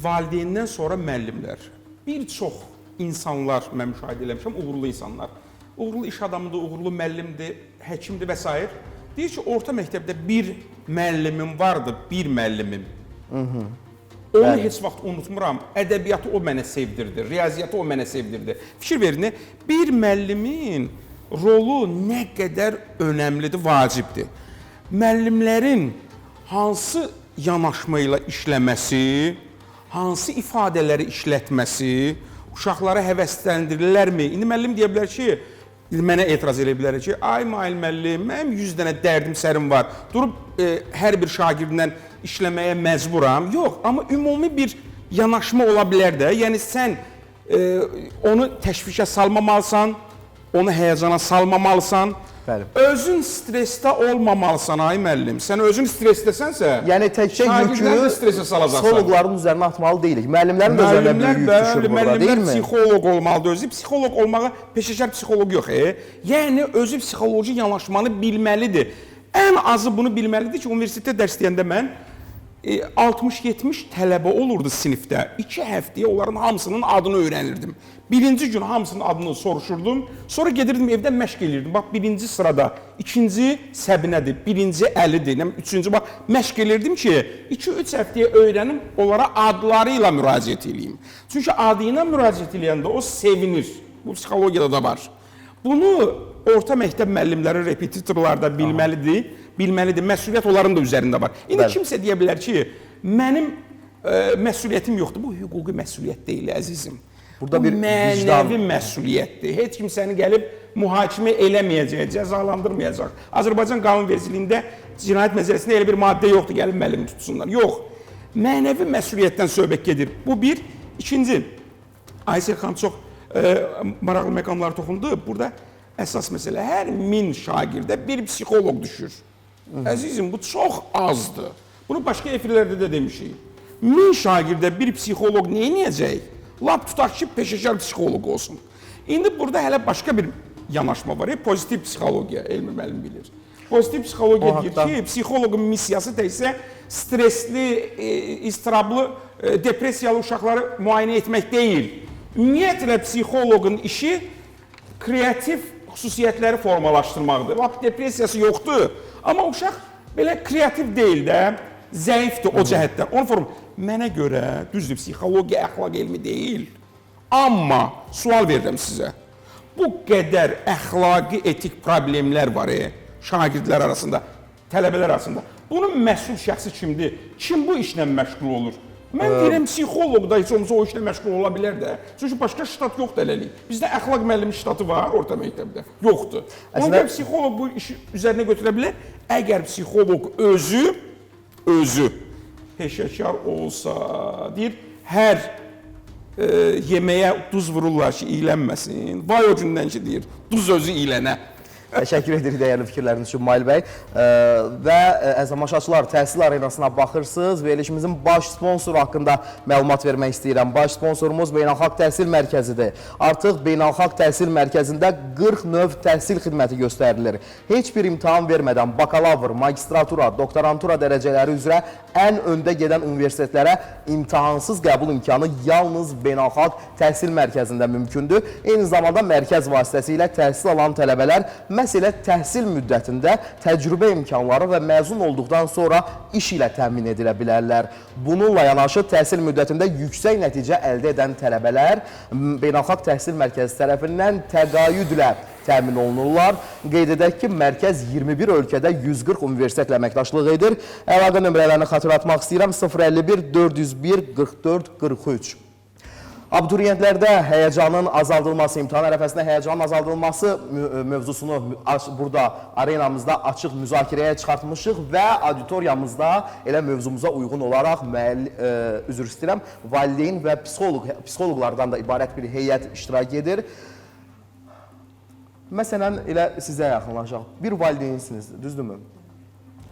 Valideyndən sonra müəllimlər. Bir çox insanlar, mən müşahidə eləmişəm, uğurlu insanlar. Uğurlu iş adamıdır, uğurlu müəllimdir, həkimdir və s. Deyir ki, orta məktəbdə bir müəllimim vardı, bir müəllimim. Onu heç vaxt unutmuram. Ədəbiyyatı o mənə sevdirdi, riyaziyyatı o mənə sevdirdi. Fikir verin, bir müəllimin rolu nə qədər önəmlidir, vacibdir. Müəllimlərin hansı yanaşma ilə işləməsi, hansı ifadələri işlətməsi, uşaqlara həvəsləndirirlərmi? İndi müəllim deyə bilər ki, mənə etiraz edə bilər ki, ay müəllim, mənim 100 dənə dərdim sərim var. Durub hər bir şagirdlə işləməyə məcburam. Yox, amma ümumi bir yanaşma ola bilər də. Yəni sən onu təşvişə salmamalısan, onu həyəcana salmamalısan. Özün stresdə olmamalısan ay müəllim. Sən özün stressdəsənsə, yəni təkcə yükü psixoloqların üzərinə atmalı deyilik. Müəllimlərin üzərinə böyük yük düşür burada, deyilmi? Müəllimlər psixoloq olmalıdır özü. Psixoloq olmağa peşəkar psixoloq yox. Yəni özü psixoloji yanaşmanı bilməlidir. Ən azı bunu bilməlidir ki, universitetdə dərs deyəndə mən 60-70 tələbə olurdu sinifdə. 2 həftəyə onların hamısının adını öyrənirdim. Birinci gün hamısının adını soruşurdum. Sonra gedirdim evdə məşq elirdim. Bax, birinci sırada, ikinci Səbinədir, birinci Əlidir, üçüncü bax, məşq elirdim ki, 2-3 həftəyə öyrənim, onlara adları ilə müraciət eləyim. Çünki adı ilə müraciət eləyəndə o sevinir. Bu psixologiyada da var. Bunu orta məktəb müəllimləri, repetitorlar da bilməlidir. Məsuliyyət onların da üzərində var. İndi kimsə deyə bilər ki, mənim məsuliyyətim yoxdur. Bu hüquqi məsuliyyət deyil, əzizim. Burada bu bir mənəvi məsuliyyətdir. Heç kim səni gəlib mühakimə eləməyəcək, cəzalandırmayacaq. Azərbaycan qanunvericiliyində cinayət məcəlləsində elə bir maddə yoxdur, gəlib müəllimi tutsunlar. Yox. Mənəvi məsuliyyətdən söhbət gedir. Bu bir. İkinci, Aysel xanım çox maraqlı məqamlara toxundu. Burada əsas məsələ, hər 1000 şagirdə bir psixoloq düşür. Əzizim, bu çox azdır. Bunu başqa efirlərdə də demişik. 1000 şagirdə bir psixoloq neyniyəcək? Lap tutaq ki, peşəkar psixoloq olsun. İndi burada hələ başqa bir yanaşma var. Pozitiv psixologiya, elmi müəllim bilir. Pozitiv psixologiya deyir ki, psixoloqun missiyası təkcə stresli, istirablı, depressiyalı uşaqları müayinə etmək deyil. Ümumiyyətlə, psixoloqun işi kreativ xüsusiyyətləri formalaşdırmaqdır. Lap depressiyası yoxdur, amma uşaq belə kreativ deyil də, zəifdir o cəhətdən. Mənə görə, düzdür, psixologiya əxlaq elmi deyil. Amma sual verirəm sizə. Bu qədər əxlaqi, etik problemlər var şagirdlər arasında, tələbələr arasında. Bunun məsul şəxsi kimdir? Kim bu işlə məşğul olur? Mən deyirəm, psixoloq da heç olmasa o işlə məşğul ola bilər də. Çünki başqa ştat yoxdur eləlik. Bizdə əxlaq müəllimi ştatı var orta məktəbdə. Yoxdur. Ona görə psixoloq bu işi üzərinə götürə bilər. Əgər psixoloq özü peşəkar olsa, deyir, hər yeməyə duz vururlar ki, iylənməsin. Vay o gündən ki, deyir, duz özü iylənə. Təşəkkür edirik dəyərli fikirləriniz üçün Mail bəy. Və əziz tamaşaçılar, təhsil arenasına baxırsınız. Verilişimizin baş sponsoru haqqında məlumat vermək istəyirəm. Baş sponsorumuz Beynəlxalq Təhsil Mərkəzidir. Artıq Beynəlxalq Təhsil Mərkəzində 40 növ təhsil xidməti göstərilir. Heç bir imtahan vermədən bakalavr, magistratura, doktorantura dərəcələri üzrə ən öndə gedən universitetlərə imtahansız qəbul imkanı yalnız Beynəlxalq Təhsil Mərkəzində mümkündür. Eyni zamanda mərkəz vasitəsilə təhsil alan tələbələr məsələ təhsil müddətində təcrübə imkanları və məzun olduqdan sonra iş ilə təmin edilə bilərlər. Bununla yanaşı təhsil müddətində yüksək nəticə əldə edən tələbələr Beynəlxalq Təhsil Mərkəzi tərəfindən təqaüdlə təmin olunurlar. Qeyd edək ki, mərkəz 21 ölkədə 140 universitetlə əməkdaşlıq edir. Əlaqə nömrələrini xatırlatmaq istəyirəm. 051 401 44 43. Abituriyentlərdə həyəcanın azaldılması, imtahan ərəfəsində həyəcanın azaldılması mövzusunu burada arenamızda açıq müzakirəyə çıxartmışıq və auditoriyamızda elə mövzumuza uyğun olaraq üzr istəyirəm, valideyn və psixoloqlardan da ibarət bir heyət iştirak edir. Məsələn, elə sizə yaxınlaşaq. Bir valideynsiniz, düzdürmü?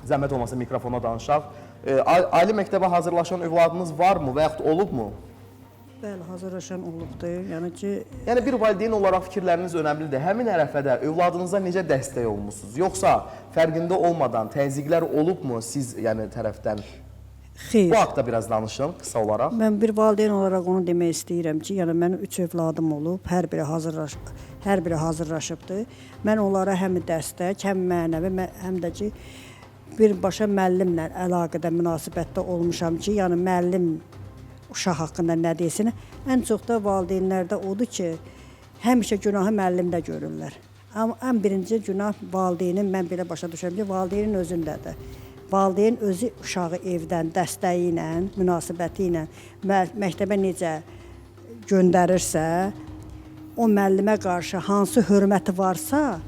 Zəhmət olmasa mikrofona danışaq. Ali məktəbə hazırlaşan övladınız varmı və yaxud olubmu? Bəli, hazırlaşan olubdur. Yəni bir valideyn olaraq fikirləriniz önəmlidir. Həmin ərəfədə övladınıza necə dəstək olmusunuz? Yoxsa fərqində olmadan təzyiqlər olubmu siz tərəfdən? Xeyr. Bu haqda biraz danışın, qısa olaraq. Mən bir valideyn olaraq onu demək istəyirəm ki, mənim 3 övladım olub, hər biri hazırlaşıbdır. Mən onlara həm dəstək, həm mənəvi, həm də ki, birbaşa müəllimlə əlaqədə, münasibətdə olmuşam ki, müəllim uşaq haqqında nə desin, ən çox da valideynlərdə odur ki, həmişə günahı müəllimdə görürlər. Amma ən birinci günah valideynin, mən belə başa düşürəm ki, valideynin özündədir. Valideyn özü uşağı evdən dəstəyi ilə, münasibəti ilə məktəbə necə göndərirsə, o müəllimə qarşı hansı hörməti varsa,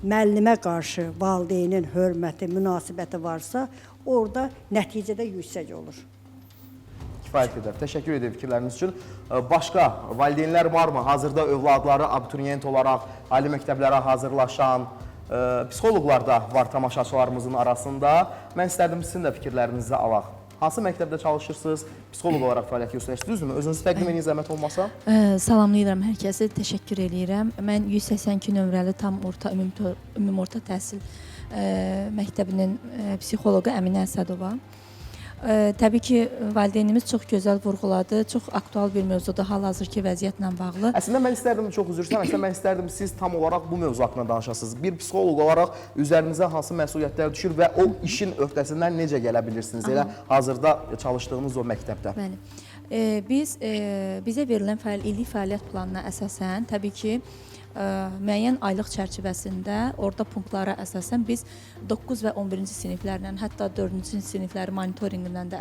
müəllimə qarşı valideynin hörməti, münasibəti varsa, orada nəticədə yüksək olur. Kifayət edər. Təşəkkür edirəm fikirləriniz üçün. Başqa valideynlər varmı? Hazırda övladları abituriyent olaraq ali məktəblərə hazırlaşan psixoloqlar da var tamaşaçılarımızın arasında. Mən istədim sizin də fikirlərinizi alaq. Hansı məktəbdə çalışırsınız? Psixoloq olaraq fəaliyyət göstərirsiniz, düzdürmü? Özünüzü təqdim edin, zəhmət olmasa. Salamlayıram hər kəsi, təşəkkür edirəm. Mən 182 nömrəli tam orta, ümumorta təhsil məktəbinin psixoloqu Əminə Əsədova. Təbii ki, valideynimiz çox gözəl vurğuladı, çox aktual bir mövzudur hal-hazırki vəziyyətlə bağlı. Əslində mən istərdim, çox üzr istəyirəm, əslində mən istərdim siz tam olaraq bu mövzu haqqında danışasınız. Bir psixoloq olaraq üzərinizə hansı məsuliyyətlər düşür və o işin öhdəsindən necə gələ bilirsiniz, elə hazırda çalışdığınız o məktəbdə? Bəli. Bizə verilən illik fəaliyyət planına əsasən, təbii ki, müəyyən aylıq çərçivəsində orada punktlara əsasən biz 9 və 11-ci siniflərlə, hətta 4-cü sinifləri monitorinqindən də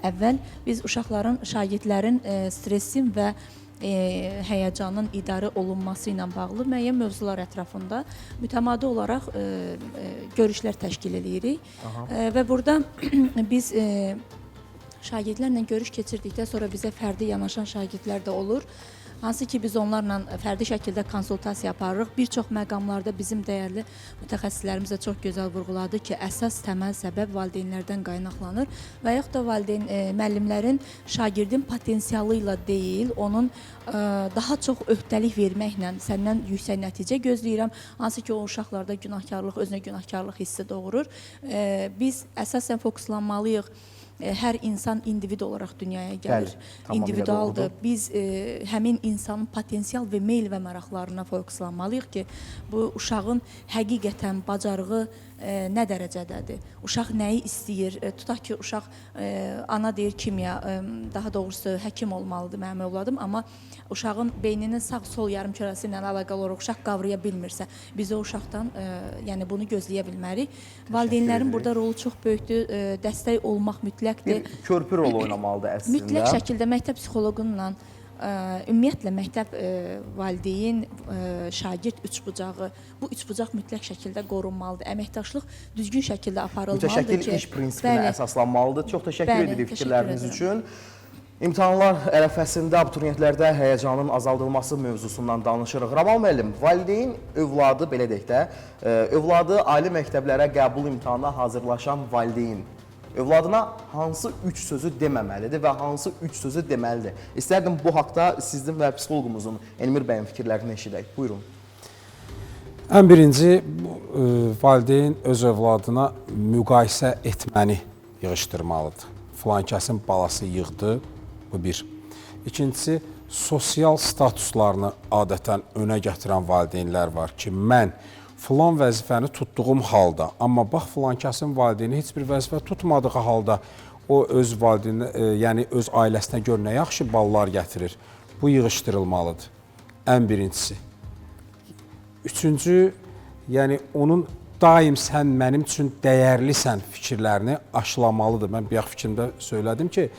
əvvəl biz uşaqların, şagirdlərin stressin və həyəcanın idarə olunması ilə bağlı müəyyən mövzular ətrafında mütəmadi olaraq görüşlər təşkil edirik. Və burada biz şagirdlərlə görüş keçirdikdən sonra bizə fərdi yanaşan şagirdlər də olur. Hansı ki, biz onlarla fərdi şəkildə konsultasiya aparırıq. Bir çox məqamlarda bizim dəyərli mütəxəssislərimiz də çox gözəl vurğuladı ki, əsas təməl səbəb valideynlərdən qaynaqlanır və yaxud da valideyn müəllimlərin şagirdin potensialı ilə deyil, onun daha çox öhdəlik verməklə səndən yüksək nəticə gözləyirəm. Hansı ki, o uşaqlarda günahkarlıq, özünə günahkarlıq hissi doğurur. Biz əsasən fokuslanmalıyıq. Hər insan individ olaraq dünyaya gəlir, individualdır. Biz həmin insanın potensial və meyl və maraqlarına fokuslanmalıyıq ki, bu uşağın həqiqətən bacarığı nə dərəcədədir? Uşaq nəyi istəyir? Tutaq ki, uşaq ana deyir kimya, daha doğrusu həkim olmalıdır mənim övladım, amma uşağın beyninin sağ-sol yarımkürəsi ilə əlaqəli olaraq uşaq qavraya bilmirsə, biz o uşaqdan yəni bunu gözləyə bilmərik. Valideynlərin burada rolu çox böyükdür, dəstək olmaq mütləqdir. Bir körpü rol oynamalıdır əslində. Mütləq şəkildə məktəb psixoloqunla ümumiyyətlə məktəb valideyn, şagird üçbucağı, bu üçbucaq mütləq şəkildə qorunmalıdır. Əməkdaşlıq düzgün şəkildə aparılmalıdır ki, mütəşəkkil iş prinsipinə əsaslanmalıdır. Çox təşəkkür edirik fikirləriniz üçün. İmtahanlar ərəfəsində abituriyentlərdə həyəcanın azaldılması mövzusundan danışırıq. Ramal müəllim, valideyn övladı, belə deyək də, övladı ali məktəblərə qəbul imtahanına hazırlaşan valideyn övladına hansı 3 sözü deməməlidir və hansı 3 sözü deməlidir? İstərdim bu haqda sizin və psixologumuzun Elmir bəyin fikirlərini eşidək. Buyurun. Ən birinci, valideyn öz övladına müqayisə etməni yığışdırmalıdır. Filankəsin balası yığdı, bu bir. İkincisi, sosial statuslarını adətən önə gətirən valideynlər var ki, mən filan vəzifəni tutduğum halda, amma bax filankəsin valideyni heç bir vəzifə tutmadığı halda o öz valideyni, yəni öz ailəsinə görə nə yaxşı ballar gətirir. Bu yığışdırılmalıdır. Ən birincisi. Üçüncü, yəni onun daim sən mənim üçün dəyərlisən fikirlərini aşılamalıdır. Mən bayaq fikrimdə söylədim ki,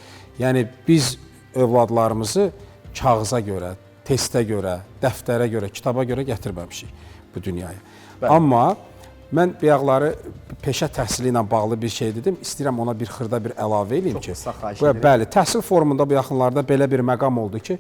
yəni biz övladlarımızı kağıza görə, testə görə, dəftərə görə, kitaba görə gətirməmişik bu dünyaya. Bəli. Amma mən bayaqları peşə təhsili ilə bağlı bir şey dedim. İstəyirəm ona bir xırda bir əlavə edeyim ki, bəli, təhsil forumunda bu yaxınlarda belə bir məqam oldu ki,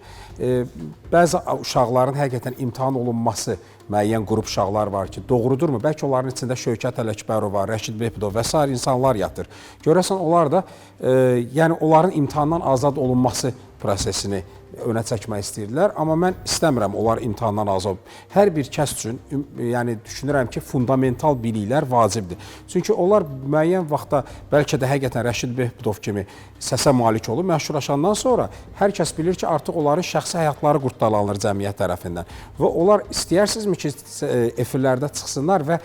bəzi uşaqların həqiqətən imtahan olunması, müəyyən qrup uşaqlar var ki, doğrudurmu? Bəlkə onların içində Şövkət Ələkbərov var, Rəşid Behbudov və s. insanlar yatır. Görəsən onlar da, yəni onların imtahandan azad olunması prosesini önə çəkmək istəyirdilər, amma mən istəmirəm onlar imtahandan azad. Hər bir kəs üçün, yəni düşünürəm ki, fundamental biliklər vacibdir. Çünki onlar müəyyən vaxtda bəlkə də həqiqətən Rəşid Behbudov kimi səsə malik olub, məşhurlaşandan sonra hər kəs bilir ki, artıq onların şəxsi həyatları qurtdalanır cəmiyyət tərəfindən. Və onlar istəyərsinizmi ki, efirlərdə çıxsınlar və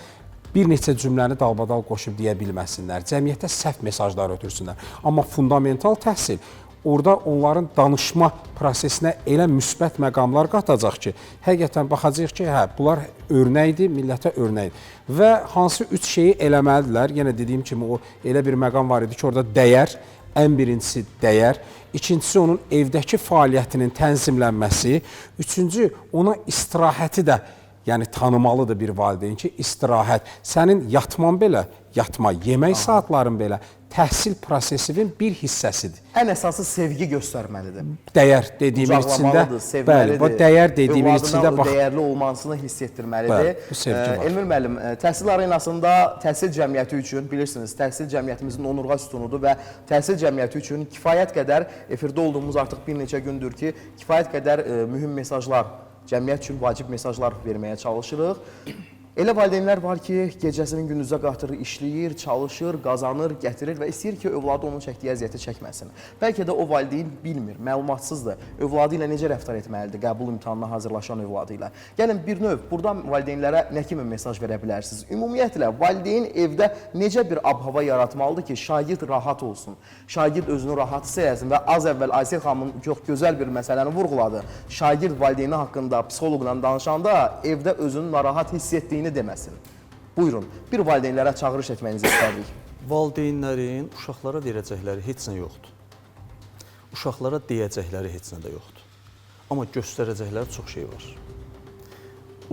bir neçə cümləni dalbadal qoşub deyə bilməsinlər, cəmiyyətə səhv mesajlar ötürsünlər. Amma fundamental təhsil orada onların danışma prosesinə elə müsbət məqamlar qatacaq ki, həqiqətən baxacaq ki, hə, bunlar örnəkdir, millətə örnəkdir. Və hansı 3 şeyi eləməlidirlər, yenə dediyim kimi o elə bir məqam var idi ki, orada dəyər, ən birincisi dəyər, ikincisi onun evdəki fəaliyyətinin tənzimlənməsi, üçüncü ona istirahəti də yəni tanımalıdır bir valideyn ki, istirahət, sənin yatman belə, yatma, yemək saatların belə təhsil prosesinin bir hissəsidir. Ən əsası sevgi göstərməlidir. Dəyər dediyimin içində, bəli, bu dəyər dediyimin içində bax, dəyərli olmasını hiss etdirməlidir. Bəli, bu sevgi var. Elmir müəllim, təhsil arenasında təhsil cəmiyyəti üçün, bilirsiniz, təhsil cəmiyyətimizin onurğa sütunudur və təhsil cəmiyyəti üçün kifayət qədər, efirdə olduğumuz artıq bir neçə gündür ki, kifayət qədər mühüm mesajlar, cəmiyyət üçün vacib mesajlar verməyə çalışırıq. Elə valideynlər var ki, gecəsinin gündüzə qatırı işləyir, çalışır, qazanır, gətirir və istəyir ki, övladı onun çəkdiyi əziyyəti çəkməsin. Bəlkə də o valideyn bilmir, məlumatsızdır, övladı ilə necə rəftar etməlidir, qəbul imtahanına hazırlaşan övladı ilə. Gəlin, bir növ, buradan valideynlərə nə kimi mesaj verə bilərsiniz? Ümumiyyətlə, valideyn evdə necə bir ab-hava yaratmalıdır ki, şagird rahat olsun, şagird özünü rahat hiss eləsin və az əvvəl Aysel xanımın çox gözəl bir məsələni vurğuladı. Şagird valideyni haqqında psixoloqla danışanda evdə özünü narahat hiss etdiyini deməsin. Buyurun, bir valideynlərə çağırış etməyinizi istərdik. Valideynlərin uşaqlara verəcəkləri heç nə yoxdur. Uşaqlara deyəcəkləri heç nə də yoxdur. Amma göstərəcəkləri çox şey var.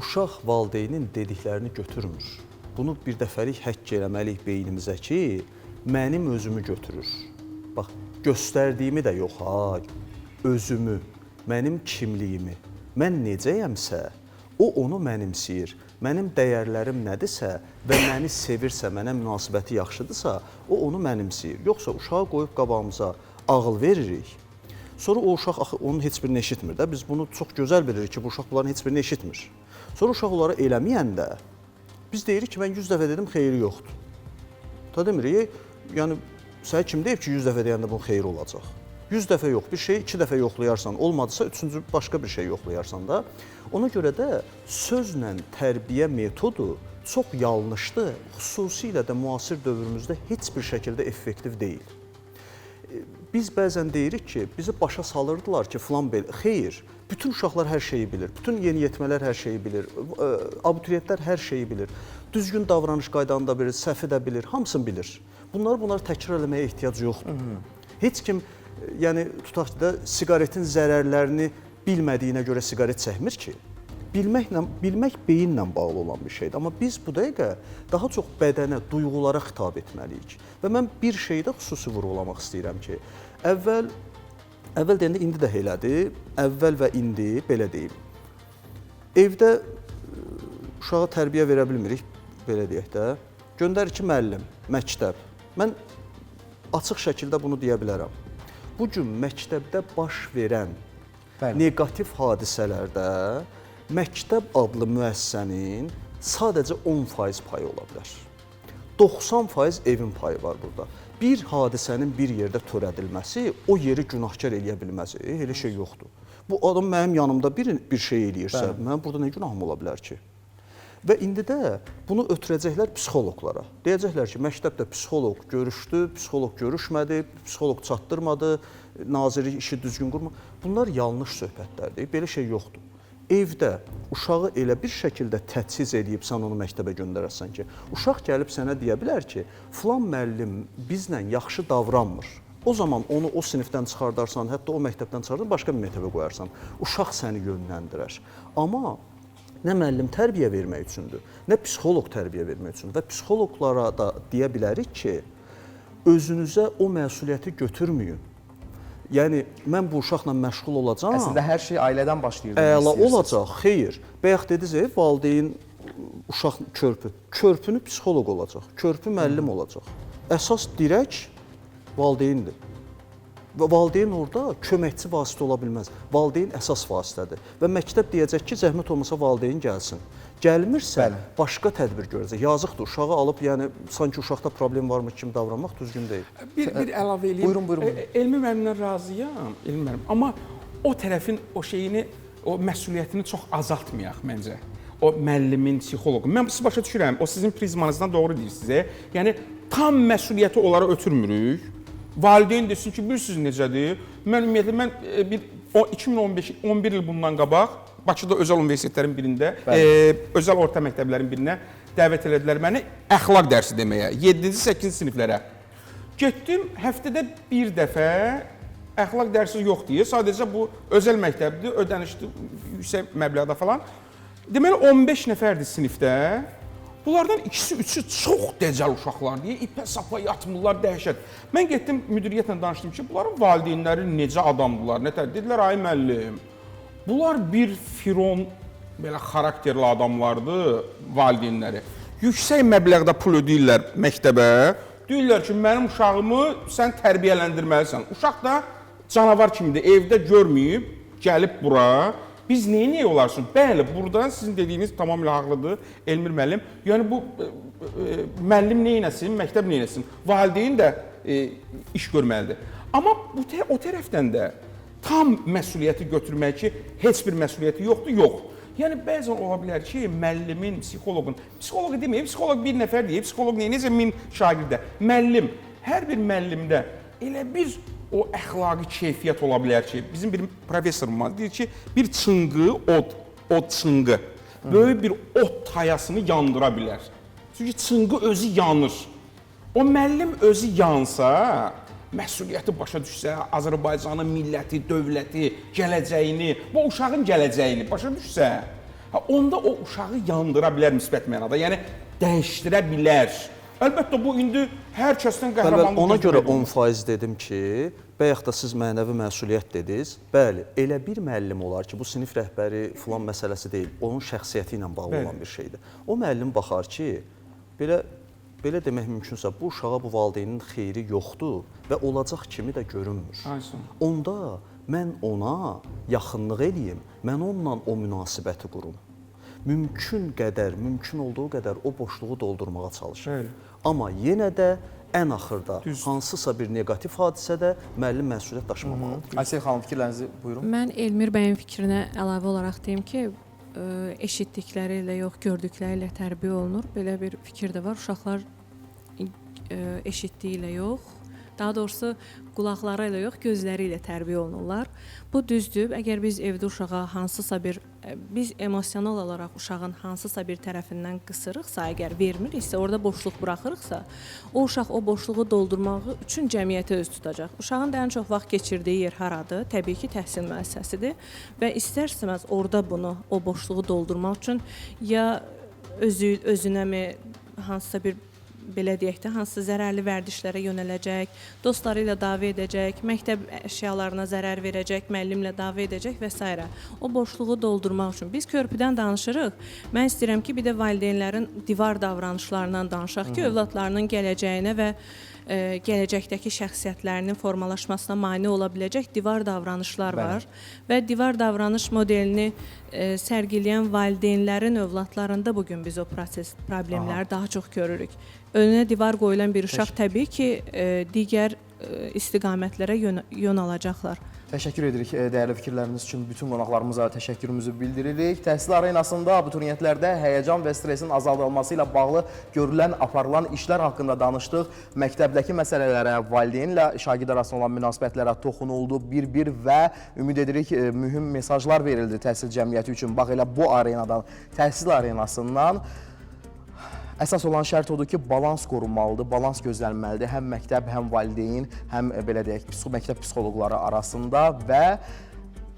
Uşaq valideynin dediklərini götürmür. Bunu bir dəfəlik həkk eləməliyik beynimizə ki, mənim özümü götürür. Bax, göstərdiyimi də yox ha, özümü, mənim kimliyimi. Mən necəyəmsə, o onu mənimsəyir. Mənim dəyərlərim nədirsə və məni sevirsə, mənə münasibəti yaxşıdırsa, o onu mənimsəyir. Yoxsa uşağı qoyub qabağımıza ağıl veririk. Sonra o uşaq axı onun heç birini eşitmir də. Biz bunu çox gözəl bilirik ki, bu uşaq bunların heç birini eşitmir. Sonra uşaq onları eləməyəndə biz deyirik ki, mən 100 dəfə dedim, xeyri yoxdur. Ta demirik, yəni sənə kim deyib ki, 100 dəfə deyəndə bunun xeyri olacaq? 100 dəfə yox, bir şeyi 2 dəfə yoxlayarsan, olmadısa 3-cü başqa bir şey yoxlayarsan da. Ona görə də sözlə tərbiyə metodu çox yanlışdır, xüsusilə də müasir dövrümüzdə heç bir şəkildə effektiv deyil. Biz bəzən deyirik ki, bizi başa salırdılar ki, filan belə. Xeyr, bütün uşaqlar hər şeyi bilir, bütün yeniyetmələr hər şeyi bilir, abituriyentlər hər şeyi bilir, düzgün davranış qaydanı da bilir, səhvi də bilir, hamısını bilir. Bunları təkrar eləməyə ehtiyac yoxdur. Heç kim, yəni tutaq ki də, siqaretin zərərlərini bilmədiyinə görə siqaret çəkmir ki. Bilmək beyinlə bağlı olan bir şeydir. Amma biz bu dəqiqə daha çox bədənə, duyğulara xitab etməliyik. Və mən bir şeydə xüsusi vurğulamaq istəyirəm ki, əvvəl deyəndə indi də elədir, əvvəl və indi belə deyim. Evdə uşağa tərbiyə verə bilmirik, belə deyək də. Göndərir ki, müəllim, məktəb. Mən açıq şəkildə bunu deyə bilərəm. Bu gün məktəbdə baş verən negativ hadisələrdə məktəb adlı müəssisənin sadəcə 10% payı ola bilər. 90% evin payı var burada. Bir hadisənin bir yerdə törədilməsi o yeri günahkar eləyə bilməz. Elə şey yoxdur. Bu adam mənim yanımda bir şey eləyirsə, mənim burada nə günahım ola bilər ki? Və indi də bunu ötürəcəklər psixoloqlara. Deyəcəklər ki, məktəbdə psixoloq görüşdü, psixoloq görüşmədi, psixoloq çatdırmadı, nazirlik işi düzgün qurmadı. Bunlar yanlış söhbətlərdir, belə şey yoxdur. Evdə uşağı elə bir şəkildə təchiz edib sən onu məktəbə göndərəsən ki, uşaq gəlib sənə deyə bilər ki, filan müəllim bizlə yaxşı davranmır. O zaman onu o sinifdən çıxardarsan, hətta o məktəbdən çıxardarsan, başqa bir məktəbə qoyarsan. Uşaq səni yönləndirər. Amma nə müəllim tərbiyə vermək üçündür, nə psixoloq tərbiyə vermək üçündür. Və psixoloqlara da deyə bilərik ki, özünüzə o məsuliyyəti götürməyin. Yəni, mən bu uşaqla məşğul olacam. Əslində, hər şey ailədən başlayır. Əla olacaq, xeyr. Bayaq dediniz, valideyn uşaq körpü. Körpünü psixoloq olacaq, körpü müəllim olacaq. Əsas dirək valideyndir. Və valideyn orada köməkçi vasitə ola bilməz. Valideyn əsas vasitədir. Və məktəb deyəcək ki, zəhmət olmasa valideyn gəlsin. Gəlmirsə, başqa tədbir görəcək. Yazıqdır, uşağı alıb, yəni sanki uşaqda problem varmış kimi davranmaq düzgün deyil. Bir əlavə eləyim. Buyurun. Elmi müəllimdən razıyam, elmi müəllim. Amma o tərəfin o şeyini, o məsuliyyətini çox azaltmayaq məncə. O müəllimin, psixoloqun. Mən sizi başa düşürəm, o sizin prizmanızdan doğru deyirsiniz. Yəni, tam məsuliyyəti onlara ötürmürük. Valideyn desin ki, bilirsiniz necədir? Mən ümumiyyətlə, 2011 il bundan qabaq Bakıda özəl universitetlərin birində, özəl orta məktəblərin birinə dəvət elədilər məni əxlaq dərsi deməyə, 7-ci, 8-ci siniflərə. Getdim, həftədə bir dəfə əxlaq dərsi yox deyə, sadəcə bu özəl məktəbdir, ödənişli, yüksək məbləğdə falan. Deməli, 15 nəfərdir sinifdə. Bunlardan ikisi, üçü çox dəcəl uşaqlar deyə, ipə sapa yatmırlar, dəhşət. Mən getdim, müdiriyyətlə danışdım ki, bunların valideynləri necə adamdılar, nətər? Dedilər, ay müəllim, bunlar bir firon, belə xarakterli adamlardır, valideynləri. Yüksək məbləğdə pul ödəyirlər məktəbə, deyirlər ki, mənim uşağımı sən tərbiyələndirməlisən. Uşaq da canavar kimidir, evdə görməyib, gəlib bura, Biz neyə olarsın? Bəli, buradan sizin dediyiniz tamamilə haqlıdır Elmir müəllim. Yəni bu müəllim neynəsin, məktəb neynəsin? Valideyn də iş görməlidir. Amma o tərəfdən də tam məsuliyyəti götürmək ki, heç bir məsuliyyəti yoxdur, yox. Yəni bəzən ola bilər ki, müəllimin, psixoloqu deməyib, psixoloq bir nəfər deyib, psixoloq necə 1000 şagirdə. Müəllim, hər bir müəllimdə elə bir o əxlaqi keyfiyyət ola bilər ki, bizim bir professorumuz deyir ki, bir çınqı, od çınqı, böyük bir od tayasını yandıra bilər. Çünki çınqı özü yanır. O müəllim özü yansa, məsuliyyəti başa düşsə, Azərbaycanın milləti, dövləti, gələcəyini, bu uşağın gələcəyini başa düşsə, onda o uşağı yandıra bilər müsbət mənada, yəni dəyişdirə bilər. Əlbəttə, bu indi hər kəsdən qəhrəmanlıq... Ona görə 10% dedim ki, bayaq da siz mənəvi məsuliyyət dediniz. Bəli, elə bir müəllim olar ki, bu sinif rəhbəri filan məsələsi deyil, onun şəxsiyyəti ilə bağlı olan bir şeydir. O müəllim baxar ki, belə demək mümkünsə, bu uşağa bu valideynin xeyri yoxdur və olacaq kimi də görünmür. Onda mən ona yaxınlıq eləyim, mən onunla o münasibəti qurum. Mümkün olduğu qədər o boşluğu doldurmağa çalışır. Amma yenə də ən axırda hansısa bir negativ hadisədə müəllim məsuliyyət daşımamalıdır. Aysel xanım, fikirlərinizi buyurun. Mən Elmir bəyin fikrinə əlavə olaraq deyim ki, eşitdikləri ilə yox, gördükləri ilə tərbiyə olunur. Belə bir fikir də var. Uşaqlar eşitdiyi ilə yox, daha doğrusu qulaqları ilə yox, gözləri ilə tərbiyə olunurlar. Bu düzdür. Əgər biz evdə uşağa hansısa bir, biz emosional olaraq uşağın hansısa bir tərəfindən qısırıqsa, əgər vermiriksə, orada boşluq buraxırıqsa, o uşaq o boşluğu doldurmağı üçün cəmiyyətə öz tutacaq. Uşağın da ən çox vaxt keçirdiyi yer haradır? Təbii ki, təhsil müəssisəsidir və istər-istəməz orada bunu, o boşluğu doldurmaq üçün ya özünəmi hansısa bir belə deyək də, hansı zərərli vərdişlərə yönələcək, dostları ilə dava edəcək, məktəb əşyalarına zərər verəcək, müəllimlə dava edəcək və s. O boşluğu doldurmaq üçün. Biz körpüdən danışırıq. Mən istəyirəm ki, bir də valideynlərin divar davranışlarından danışaq ki, övladlarının gələcəyinə və gələcəkdəki şəxsiyyətlərinin formalaşmasına mane ola biləcək divar davranışlar var və divar davranış modelini sərgiləyən valideynlərin övladlarında bugün biz o problemləri daha çox görürük. Önünə divar qoyulan bir uşaq təbii ki, digər istiqamətlərə yön alacaqlar. Təşəkkür edirik dəyərli fikirləriniz üçün. Bütün qonaqlarımıza təşəkkürümüzü bildiririk. Təhsil arenasında abituriyentlərdə həyəcan və stresin azaldılması ilə bağlı görülən, aparılan işlər haqqında danışdıq. Məktəbdəki məsələlərə, valideynlə şagird arasında olan münasibətlərə toxunuldu bir-bir və ümid edirik mühüm mesajlar verildi təhsil cəmiyyəti üçün. Bax, elə bu arenadan, təhsil arenasından əsas olan şərt odur ki, balans qorunmalıdır, balans gözlənməlidir. Həm məktəb, həm valideyn, həm belə deyək, məktəb psixoloqları arasında və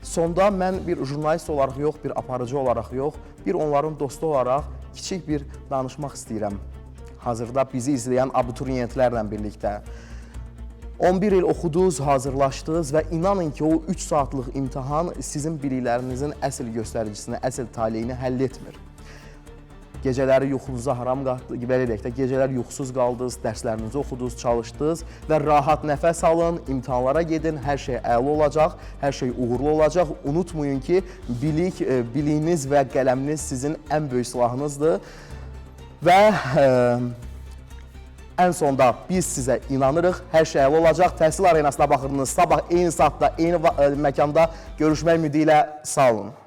sonda mən bir jurnalist olaraq yox, bir aparıcı olaraq yox, bir onların dostu olaraq kiçik bir danışmaq istəyirəm. Hazırda bizi izləyən abituriyentlərlə birlikdə. 11 il oxudunuz, hazırlaşdınız və inanın ki, o 3 saatlıq imtahan sizin biliklərinizin əsl göstəricisini, əsl taleyini həll etmir. Gecələri yuxunuza haram qaldı, belə deyək də, gecələr yuxusuz qaldınız, dərslərinizi oxudunuz, çalışdınız və rahat nəfəs alın, imtahanlara gedin, hər şey əla olacaq, hər şey uğurlu olacaq. Unutmayın ki, biliyiniz və qələminiz sizin ən böyük silahınızdır və ən sonda biz sizə inanırıq, hər şey əla olacaq. Təhsil arenasına baxırdınız, sabah eyni saatda, eyni məkanda görüşmək ümidi ilə sağ olun.